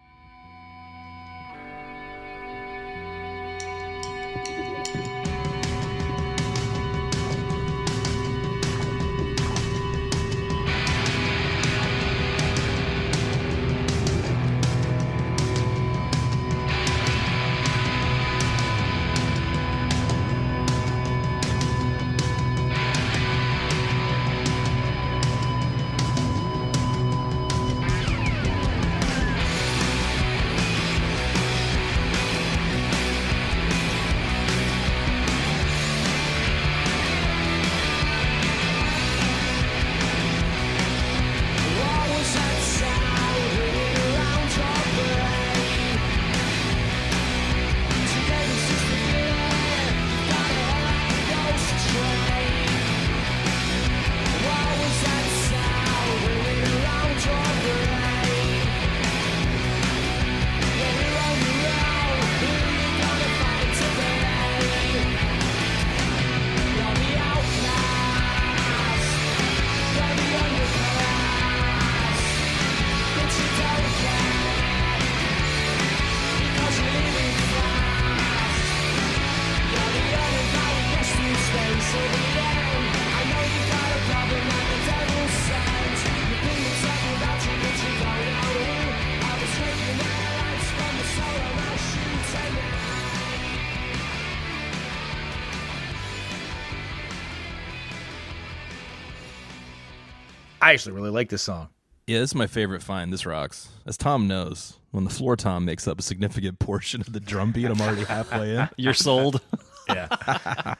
I actually really like this song. Yeah, this is my favorite find. This rocks. As Tom knows, when the floor tom makes up a significant portion of the drum beat, I'm already halfway in. You're sold. Yeah.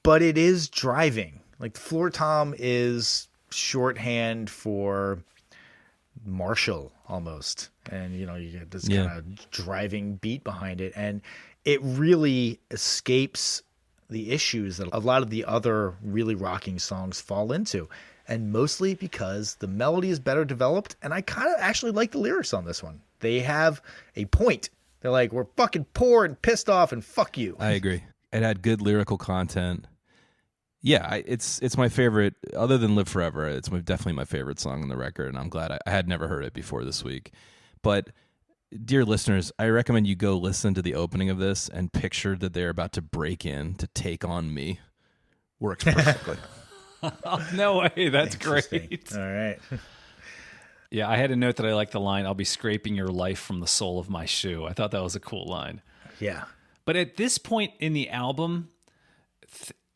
But it is driving. Like, the floor tom is shorthand for martial almost. And, you know, you get this kind of driving beat behind it. And it really escapes the issues that a lot of the other really rocking songs fall into. And mostly because the melody is better developed. And I kind of actually like the lyrics on this one. They have a point. They're like, we're fucking poor and pissed off and fuck you. I agree. It had good lyrical content. Yeah, it's my favorite. Other than Live Forever, it's definitely my favorite song on the record, and I'm glad I had never heard it before this week. But, dear listeners, I recommend you go listen to the opening of this and picture that they're about to break in to Take On Me. Works perfectly. Oh, no way. That's great. All right. Yeah, I had a note that I like the line, I'll be scraping your life from the sole of my shoe. I thought that was a cool line. Yeah. But at this point in the album,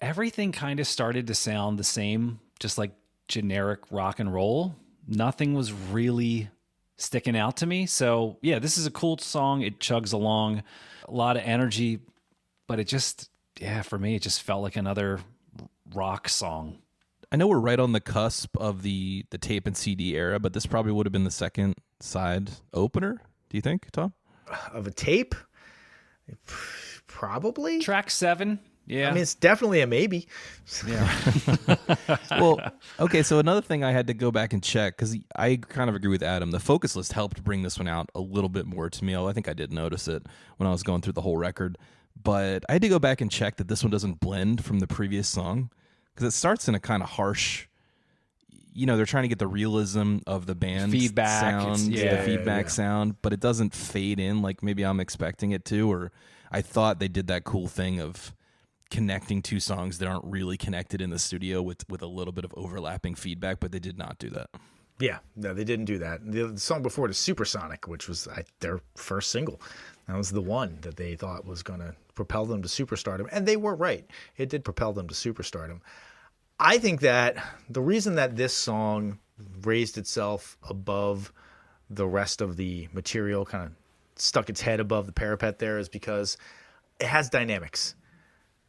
everything kind of started to sound the same, just like generic rock and roll. Nothing was really sticking out to me. So, yeah, this is a cool song. It chugs along, a lot of energy, but it just, for me, it just felt like another rock song. I know we're right on the cusp of the tape and CD era, but this probably would have been the second side opener. Do you think, Tom? Of a tape? Probably. Track 7. Yeah. I mean, it's definitely a maybe. Yeah. Well, okay, so another thing I had to go back and check, because I kind of agree with Adam. The focus list helped bring this one out a little bit more to me. I think I did notice it when I was going through the whole record. But I had to go back and check that this one doesn't blend from the previous song, because it starts in a kind of harsh, you know, they're trying to get the realism of the band feedback sound, the feedback sound, but it doesn't fade in like maybe I'm expecting it to, or I thought they did that cool thing of connecting two songs that aren't really connected in the studio with a little bit of overlapping feedback, but they did not do that. Yeah, no, they didn't do that. The song before it is Supersonic, which was their first single. That was the one that they thought was going to propel them to superstardom, and they were right. It did propel them to superstardom. I think that the reason that this song raised itself above the rest of the material, kind of stuck its head above the parapet there, is because it has dynamics.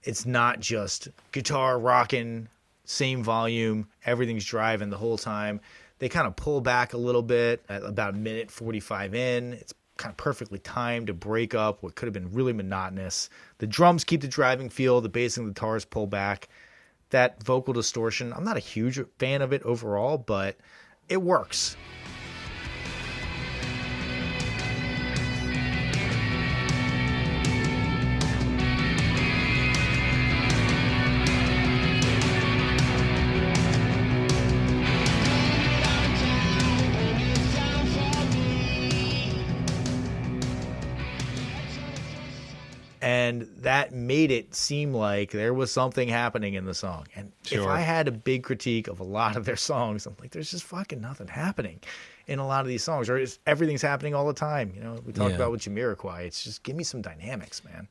It's not just guitar rocking, same volume, everything's driving the whole time. They kind of pull back a little bit at about minute 45 in. It's kind of perfectly timed to break up what could have been really monotonous. The drums keep the driving feel, the bass and the guitars pull back. That vocal distortion, I'm not a huge fan of it overall, but it works. And that made it seem like there was something happening in the song. And if I had a big critique of a lot of their songs, I'm like, there's just fucking nothing happening in a lot of these songs. Or everything's happening all the time. You know, we talked about with Jamiroquai. It's just, give me some dynamics, man.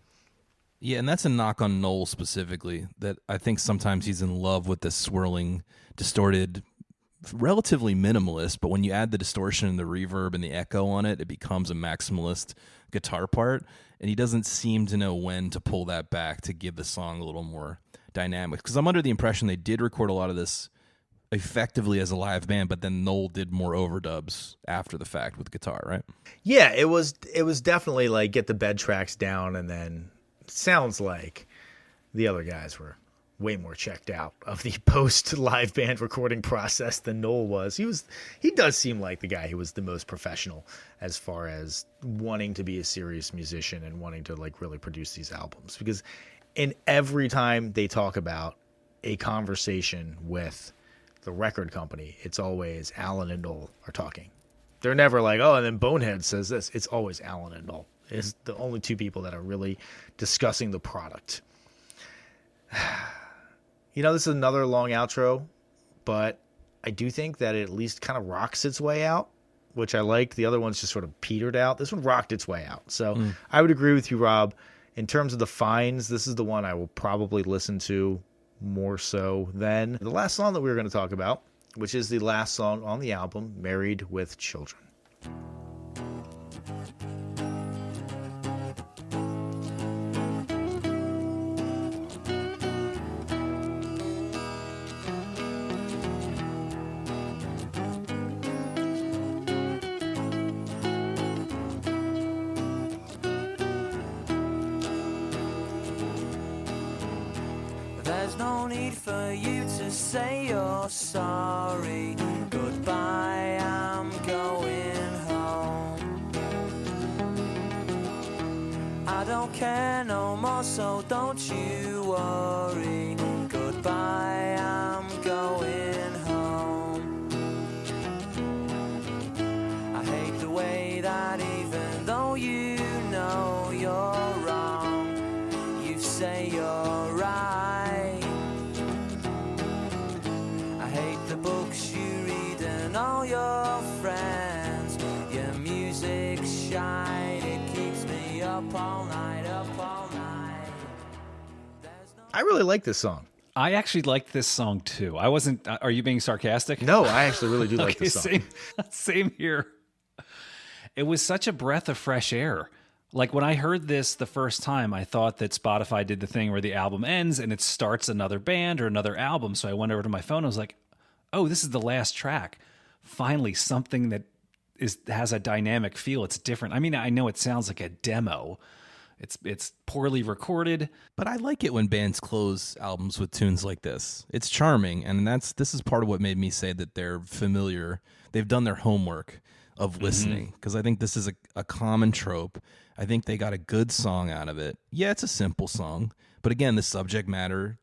Yeah, and that's a knock on Noel specifically, that I think sometimes he's in love with this swirling, distorted, relatively minimalist, but when you add the distortion and the reverb and the echo on it, it becomes a maximalist guitar part, and he doesn't seem to know when to pull that back to give the song a little more dynamic. Because I'm under the impression they did record a lot of this effectively as a live band, but then Noel did more overdubs after the fact with guitar, right? Yeah, it was definitely like get the bed tracks down, and then it sounds like the other guys were way more checked out of the post live band recording process than Noel was. He does seem like the guy who was the most professional as far as wanting to be a serious musician and wanting to like really produce these albums, because in every time they talk about a conversation with the record company, it's always Alan and Noel are talking. They're never like, oh, and then Bonehead says this. It's always Alan and Noel. It's the only two people that are really discussing the product. You know, this is another long outro, but I do think that it at least kind of rocks its way out, which I liked. The other ones just sort of petered out. This one rocked its way out. So I would agree with you, Rob. In terms of the finds, this is the one I will probably listen to more so than the last song that we were going to talk about, which is the last song on the album, Married with Children. There's no need for you to say you're sorry. Goodbye, I'm going home. I don't care no more, so don't you worry. Goodbye, I'm going home. I hate the way that even though you know you're wrong, you say you're right. The books you read and all your friends, your music shine, it keeps me up all night, up all night. I really like this song. I actually liked this song too. I wasn't. Are you being sarcastic? No, I actually really do like Okay, this song. same here. It was such a breath of fresh air. Like when I heard this the first time, I thought that Spotify did the thing where the album ends and it starts another band or another album. So I went over to my phone and I was like, oh, this is the last track. Finally, something that has a dynamic feel. It's different. I mean, I know it sounds like a demo. It's poorly recorded. But I like it when bands close albums with tunes like this. It's charming, and this is part of what made me say that they're familiar. They've done their homework of listening, because I think this is a common trope. I think they got a good song out of it. Yeah, it's a simple song, but again, the subject matter,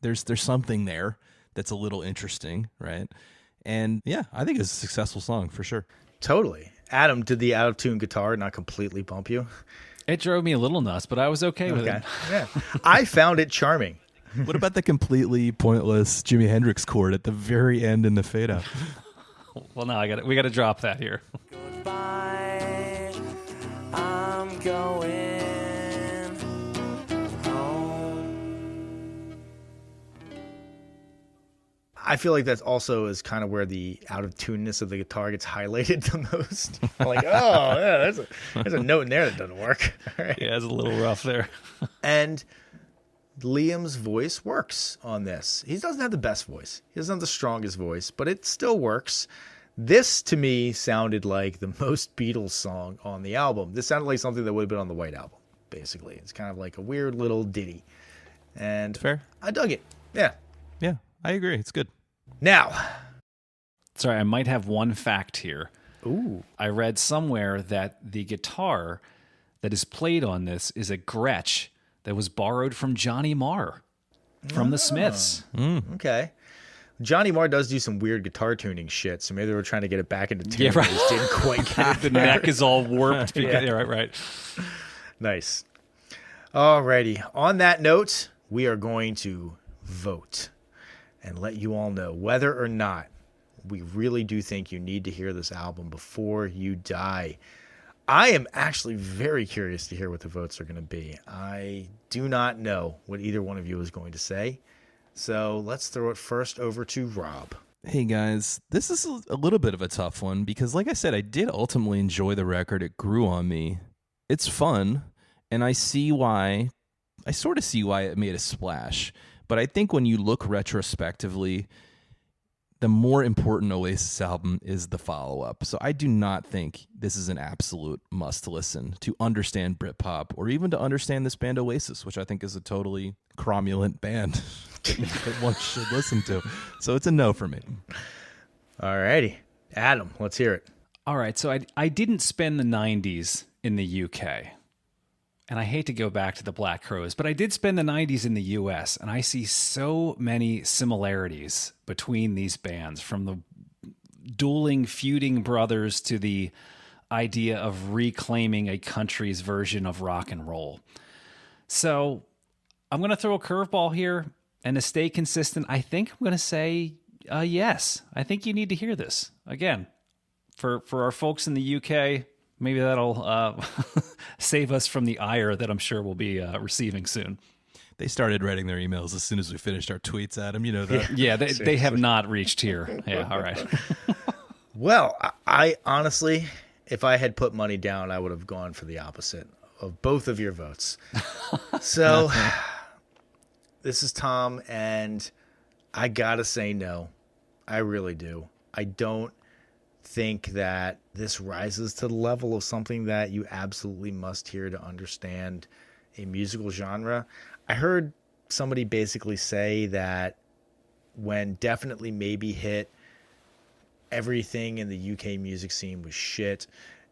there's something there that's a little interesting, right? And yeah, I think it's a successful song for sure. Totally. Adam, did the out-of-tune guitar not completely bump you? It drove me a little nuts, but I was okay with it. Yeah. I found it charming. What about the completely pointless Jimi Hendrix chord at the very end in the fade out? Well, now we got to drop that here. Goodbye, I'm going home. I feel like that's also is kind of where the out-of-tuneness of the guitar gets highlighted the most. Like, oh, yeah, there's a note in there that doesn't work. All right. Yeah, it's a little rough there. And Liam's voice works on this. He doesn't have the best voice. He doesn't have the strongest voice, but it still works. This, to me, sounded like the most Beatles song on the album. This sounded like something that would have been on the White Album, basically. It's kind of like a weird little ditty. And Fair. I dug it. Yeah. Yeah, I agree. It's good. Now. Sorry, I might have one fact here. Ooh. I read somewhere that the guitar that is played on this is a Gretsch that was borrowed from Johnny Marr from the Smiths. Okay. Johnny Marr does do some weird guitar tuning shit, so maybe they were trying to get it back into tune. Yeah, right. They just didn't quite get it. The neck is all warped. Because, yeah, right. Nice. Alrighty. On that note, we are going to vote and let you all know whether or not we really do think you need to hear this album before you die. I am actually very curious to hear what the votes are going to be. I do not know what either one of you is going to say. So let's throw it first over to Rob. Hey guys, this is a little bit of a tough one because like I said, I did ultimately enjoy the record. It grew on me. It's fun, and I sort of see why it made a splash. But I think when you look retrospectively, the more important Oasis album is the follow-up. So I do not think this is an absolute must-listen to understand Britpop or even to understand this band Oasis, which I think is a totally cromulent band that one should listen to. So it's a no for me. Alrighty. Adam, let's hear it. All right, so I didn't spend the 90s in the UK. And I hate to go back to the Black Crowes, but I did spend the 90s in the US, and I see so many similarities between these bands, from the dueling, feuding brothers to the idea of reclaiming a country's version of rock and roll. So I'm going to throw a curveball here, and to stay consistent, I think I'm going to say yes. I think you need to hear this. Again, for our folks in the UK, maybe that'll save us from the ire that I'm sure we'll be receiving soon. They started writing their emails as soon as we finished our tweets, Adam. You know that. Yeah, they have not reached here. Yeah, all right. Well, I honestly, if I had put money down, I would have gone for the opposite of both of your votes. So this is Tom, and I gotta say no. I really do. I don't think that this rises to the level of something that you absolutely must hear to understand a musical genre. I heard somebody basically say that when Definitely Maybe hit, everything in the UK music scene was shit,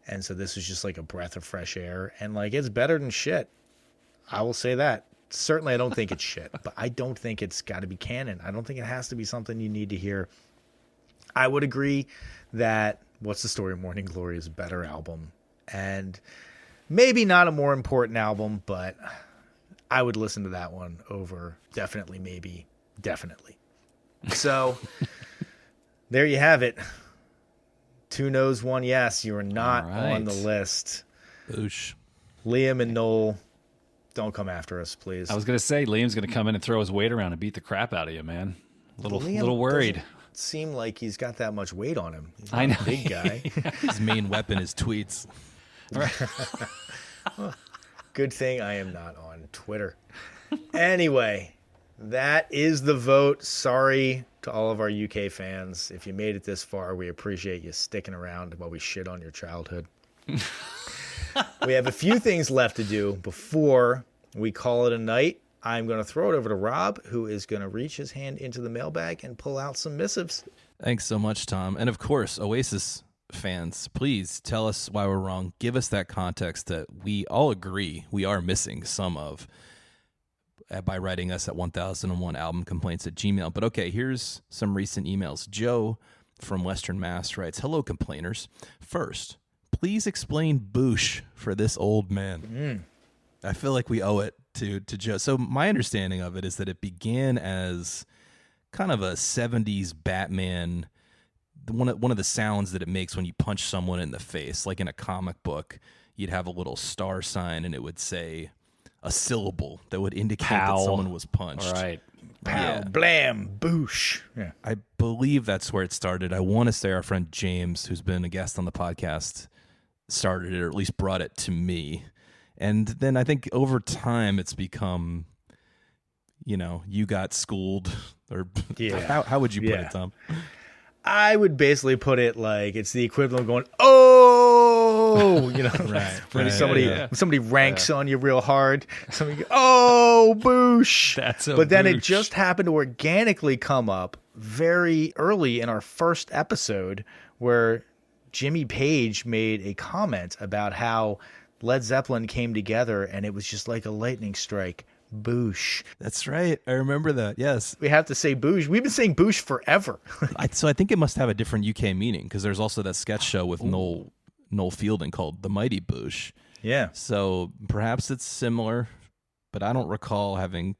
and so this was just like a breath of fresh air, and like it's better than shit. I will say that. Certainly I don't think it's shit, but I don't think it's got to be canon. I don't think it has to be something you need to hear. I would agree that What's the Story of Morning Glory is a better album, and maybe not a more important album, but I would listen to that one over Definitely Maybe, definitely. So there you have it. 2 no's, 1 yes. You are not on the list. Boosh. Liam and Noel, don't come after us, please. I was going to say, Liam's going to come in and throw his weight around and beat the crap out of you, man. Little worried. Seem like he's got that much weight on him. He's not I know. a big guy. His main weapon is tweets. Good thing I am not on Twitter. Anyway, that is the vote. Sorry to all of our UK fans. If you made it this far, we appreciate you sticking around while we shit on your childhood. We have a few things left to do before we call it a night. I'm going to throw it over to Rob, who is going to reach his hand into the mailbag and pull out some missives. Thanks so much, Tom. And of course, Oasis fans, please tell us why we're wrong. Give us that context that we all agree we are missing some of by writing us at 1001albumcomplaints@gmail.com. But okay, here's some recent emails. Joe from Western Mass writes, "Hello, complainers. First, please explain boosh for this old man." I feel like we owe it to Joe. So my understanding of it is that it began as kind of a 70s Batman, one of the sounds that it makes when you punch someone in the face. Like in a comic book, you'd have a little star sign and it would say a syllable that would indicate Pow. that someone was punched. All right. Pow, Yeah. blam, boosh. Yeah. I believe that's where it started. I want to say our friend James, who's been a guest on the podcast, started it, or at least brought it to me. And then I think over time it's become, you got schooled, or Yeah. how would you put it, Tom? I would basically put it like it's the equivalent of going, oh, Right, when right, somebody ranks on you real hard, somebody go, oh, boosh. That's a But then it boosh. just happened to organically come up very early in our first episode where Jimmy Page made a comment about how Led Zeppelin came together and it was just like a lightning strike. Boosh. That's right. I remember that. Yes. We have to say boosh. We've been saying boosh forever. So I think it must have a different UK meaning, because there's also that sketch show with Noel Fielding called The Mighty Boosh. Yeah. So perhaps it's similar, but I don't recall having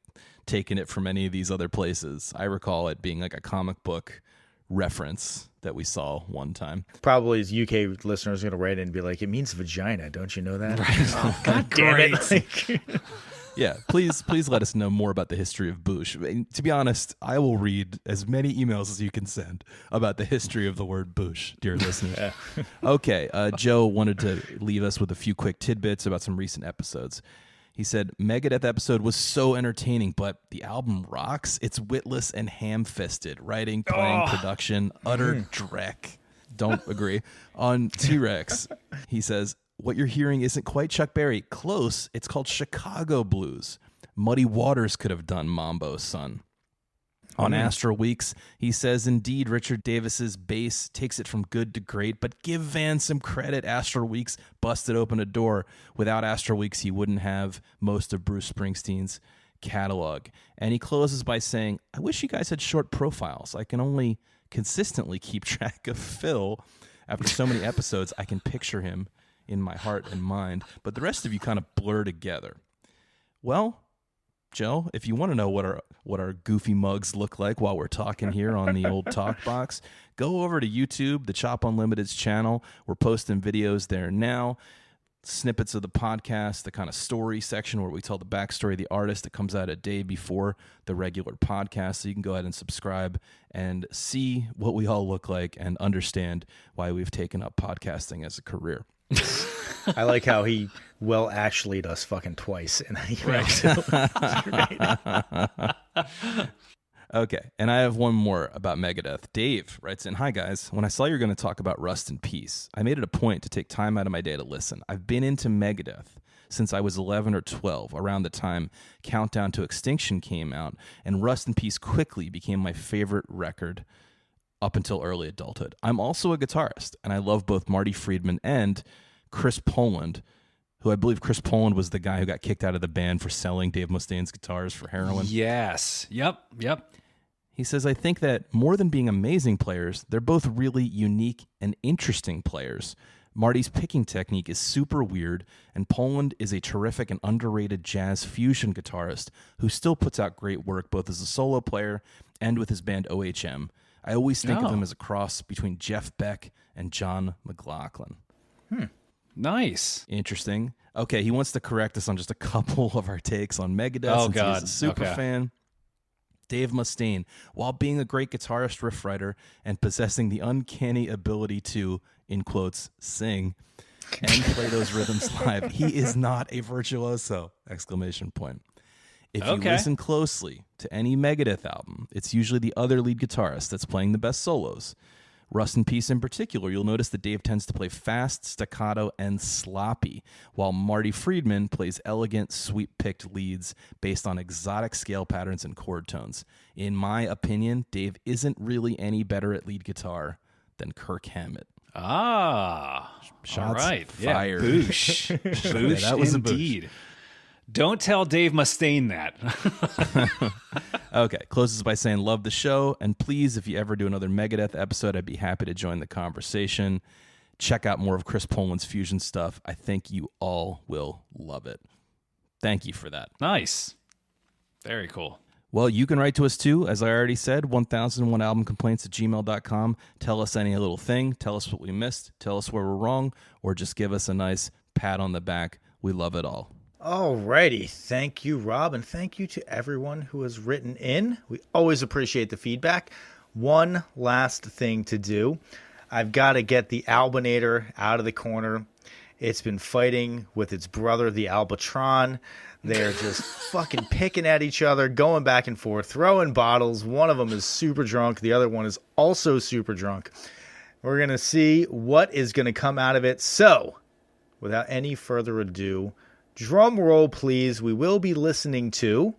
taken it from any of these other places. I recall it being like a comic book reference that we saw one time. Probably his UK listeners are going to write in and be like, it means vagina. Don't you know that? Oh, God damn it. Like, Yeah, please let us know more about the history of boosh. And to be honest, I will read as many emails as you can send about the history of the word boosh, dear listeners. Okay, Joe wanted to leave us with a few quick tidbits about some recent episodes. He said, Megadeth episode was so entertaining, but the album rocks. It's witless and ham-fisted. Writing, playing, production, utter dreck. Don't agree. On T-Rex, he says, what you're hearing isn't quite Chuck Berry. Close. It's called Chicago Blues. Muddy Waters could have done Mambo, son. On Astral Weeks, he says, indeed, Richard Davis's bass takes it from good to great, but give Van some credit. Astral Weeks busted open a door. Without Astral Weeks, he wouldn't have most of Bruce Springsteen's catalog. And he closes by saying, I wish you guys had short profiles. I can only consistently keep track of Phil. After so many episodes, I can picture him in my heart and mind, but the rest of you kind of blur together. Well, Joe, if you want to know what our goofy mugs look like while we're talking here on the old talk box, go over to YouTube, the Chop Unlimited's channel. We're posting videos there now. snippets of the podcast, the kind of story section where we tell the backstory of the artist. It comes out a day before the regular podcast, so you can go ahead and subscribe and see what we all look like and understand why we've taken up podcasting as a career. I like how he actually'd us fucking twice in that email. Okay, and I have one more about Megadeth. Dave writes in, "Hi guys, when I saw you're going to talk about Rust in Peace, I made it a point to take time out of my day to listen. I've been into Megadeth since I was 11 or 12, around the time Countdown to Extinction came out, and Rust in Peace quickly became my favorite record up until early adulthood. I'm also a guitarist, and I love both Marty Friedman and Chris Poland, who I believe Chris Poland was the guy who got kicked out of the band for selling Dave Mustaine's guitars for heroin." Yes. Yep. He says, "I think that more than being amazing players, they're both really unique and interesting players. Marty's picking technique is super weird, and Poland is a terrific and underrated jazz fusion guitarist who still puts out great work both as a solo player and with his band OHM. I always think of him as a cross between Jeff Beck and John McLaughlin." Nice. Interesting. Okay, he wants to correct us on just a couple of our takes on Megadeth since God. he's a super fan. Dave Mustaine, while being a great guitarist, riff writer, and possessing the uncanny ability to, in quotes, sing and play those rhythms live, he is not a virtuoso! ! If you listen closely to any Megadeth album, it's usually the other lead guitarist that's playing the best solos. Rust in Peace in particular, you'll notice that Dave tends to play fast, staccato, and sloppy, while Marty Friedman plays elegant, sweep-picked leads based on exotic scale patterns and chord tones. In my opinion, Dave isn't really any better at lead guitar than Kirk Hammett. Shots all right. fired. Yeah, boosh. Boosh that was indeed. Don't tell Dave Mustaine that. Okay, closes by saying, "Love the show, and please, if you ever do another Megadeth episode, I'd be happy to join the conversation. Check out more of Chris Poland's fusion stuff. I think you all will love it." Thank you for that. Nice. Very cool. Well, you can write to us too, as I already said, 1001albumcomplaints@gmail.com. Tell us any little thing. Tell us what we missed. Tell us where we're wrong, or just give us a nice pat on the back. We love it all. Alrighty, thank you, Rob, and thank you to everyone who has written in. We always appreciate the feedback. One last thing to do. I've got to get the Albinator out of the corner. It's been fighting with its brother, the Albatron. They're just fucking picking at each other, going back and forth, throwing bottles. One of them is super drunk. The other one is also super drunk. We're going to see what is going to come out of it. So, without any further ado, drum roll, please. We will be listening to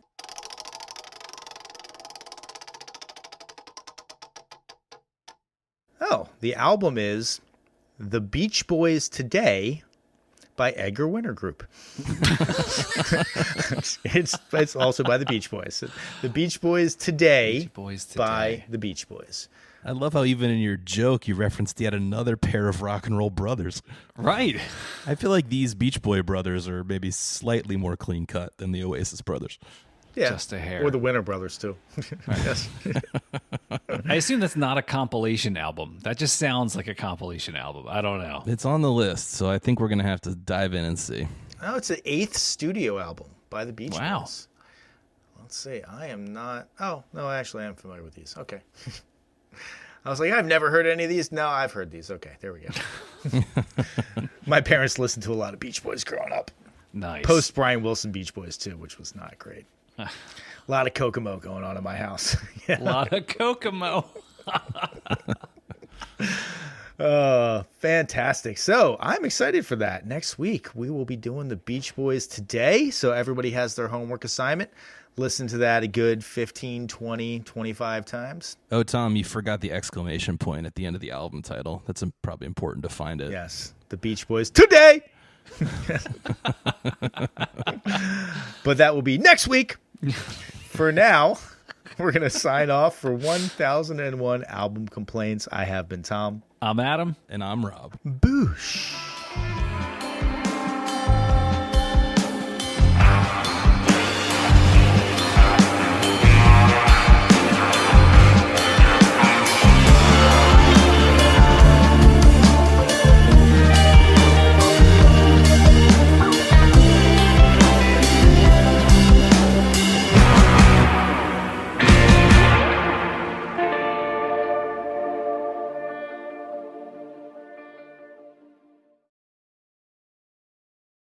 the album is The Beach Boys Today by Edgar Winter Group. It's also by the Beach Boys. The Beach Boys Today, by the Beach Boys. I love how even in your joke you referenced yet another pair of rock and roll brothers. Right. I feel like these Beach Boy brothers are maybe slightly more clean cut than the Oasis brothers. Yeah, just a hair. Or the Winter Brothers too. I guess. I assume that's not a compilation album. That just sounds like a compilation album. I don't know. It's on the list, so I think we're going to have to dive in and see. Oh, it's the 8th studio album by the Beach Wow. Boys. Let's see. I am not. Oh, no, actually, I'm familiar with these. Okay. I was like, I've never heard any of these. No, I've heard these. Okay, there we go. My parents listened to a lot of Beach Boys growing up. Nice. Post Brian Wilson Beach Boys, too, which was not great. A lot of Kokomo going on in my house. A lot of Kokomo. Fantastic. So I'm excited for that. Next week, we will be doing the Beach Boys Today. So everybody has their homework assignment. Listen to that a good 15, 20, 25 times. Oh, Tom, you forgot the exclamation point at the end of the album title. That's probably important to find it. Yes. The Beach Boys Today. But that will be next week. For now, we're going to sign off for 1001 Album Complaints. I have been Tom. I'm Adam. And I'm Rob. Boosh.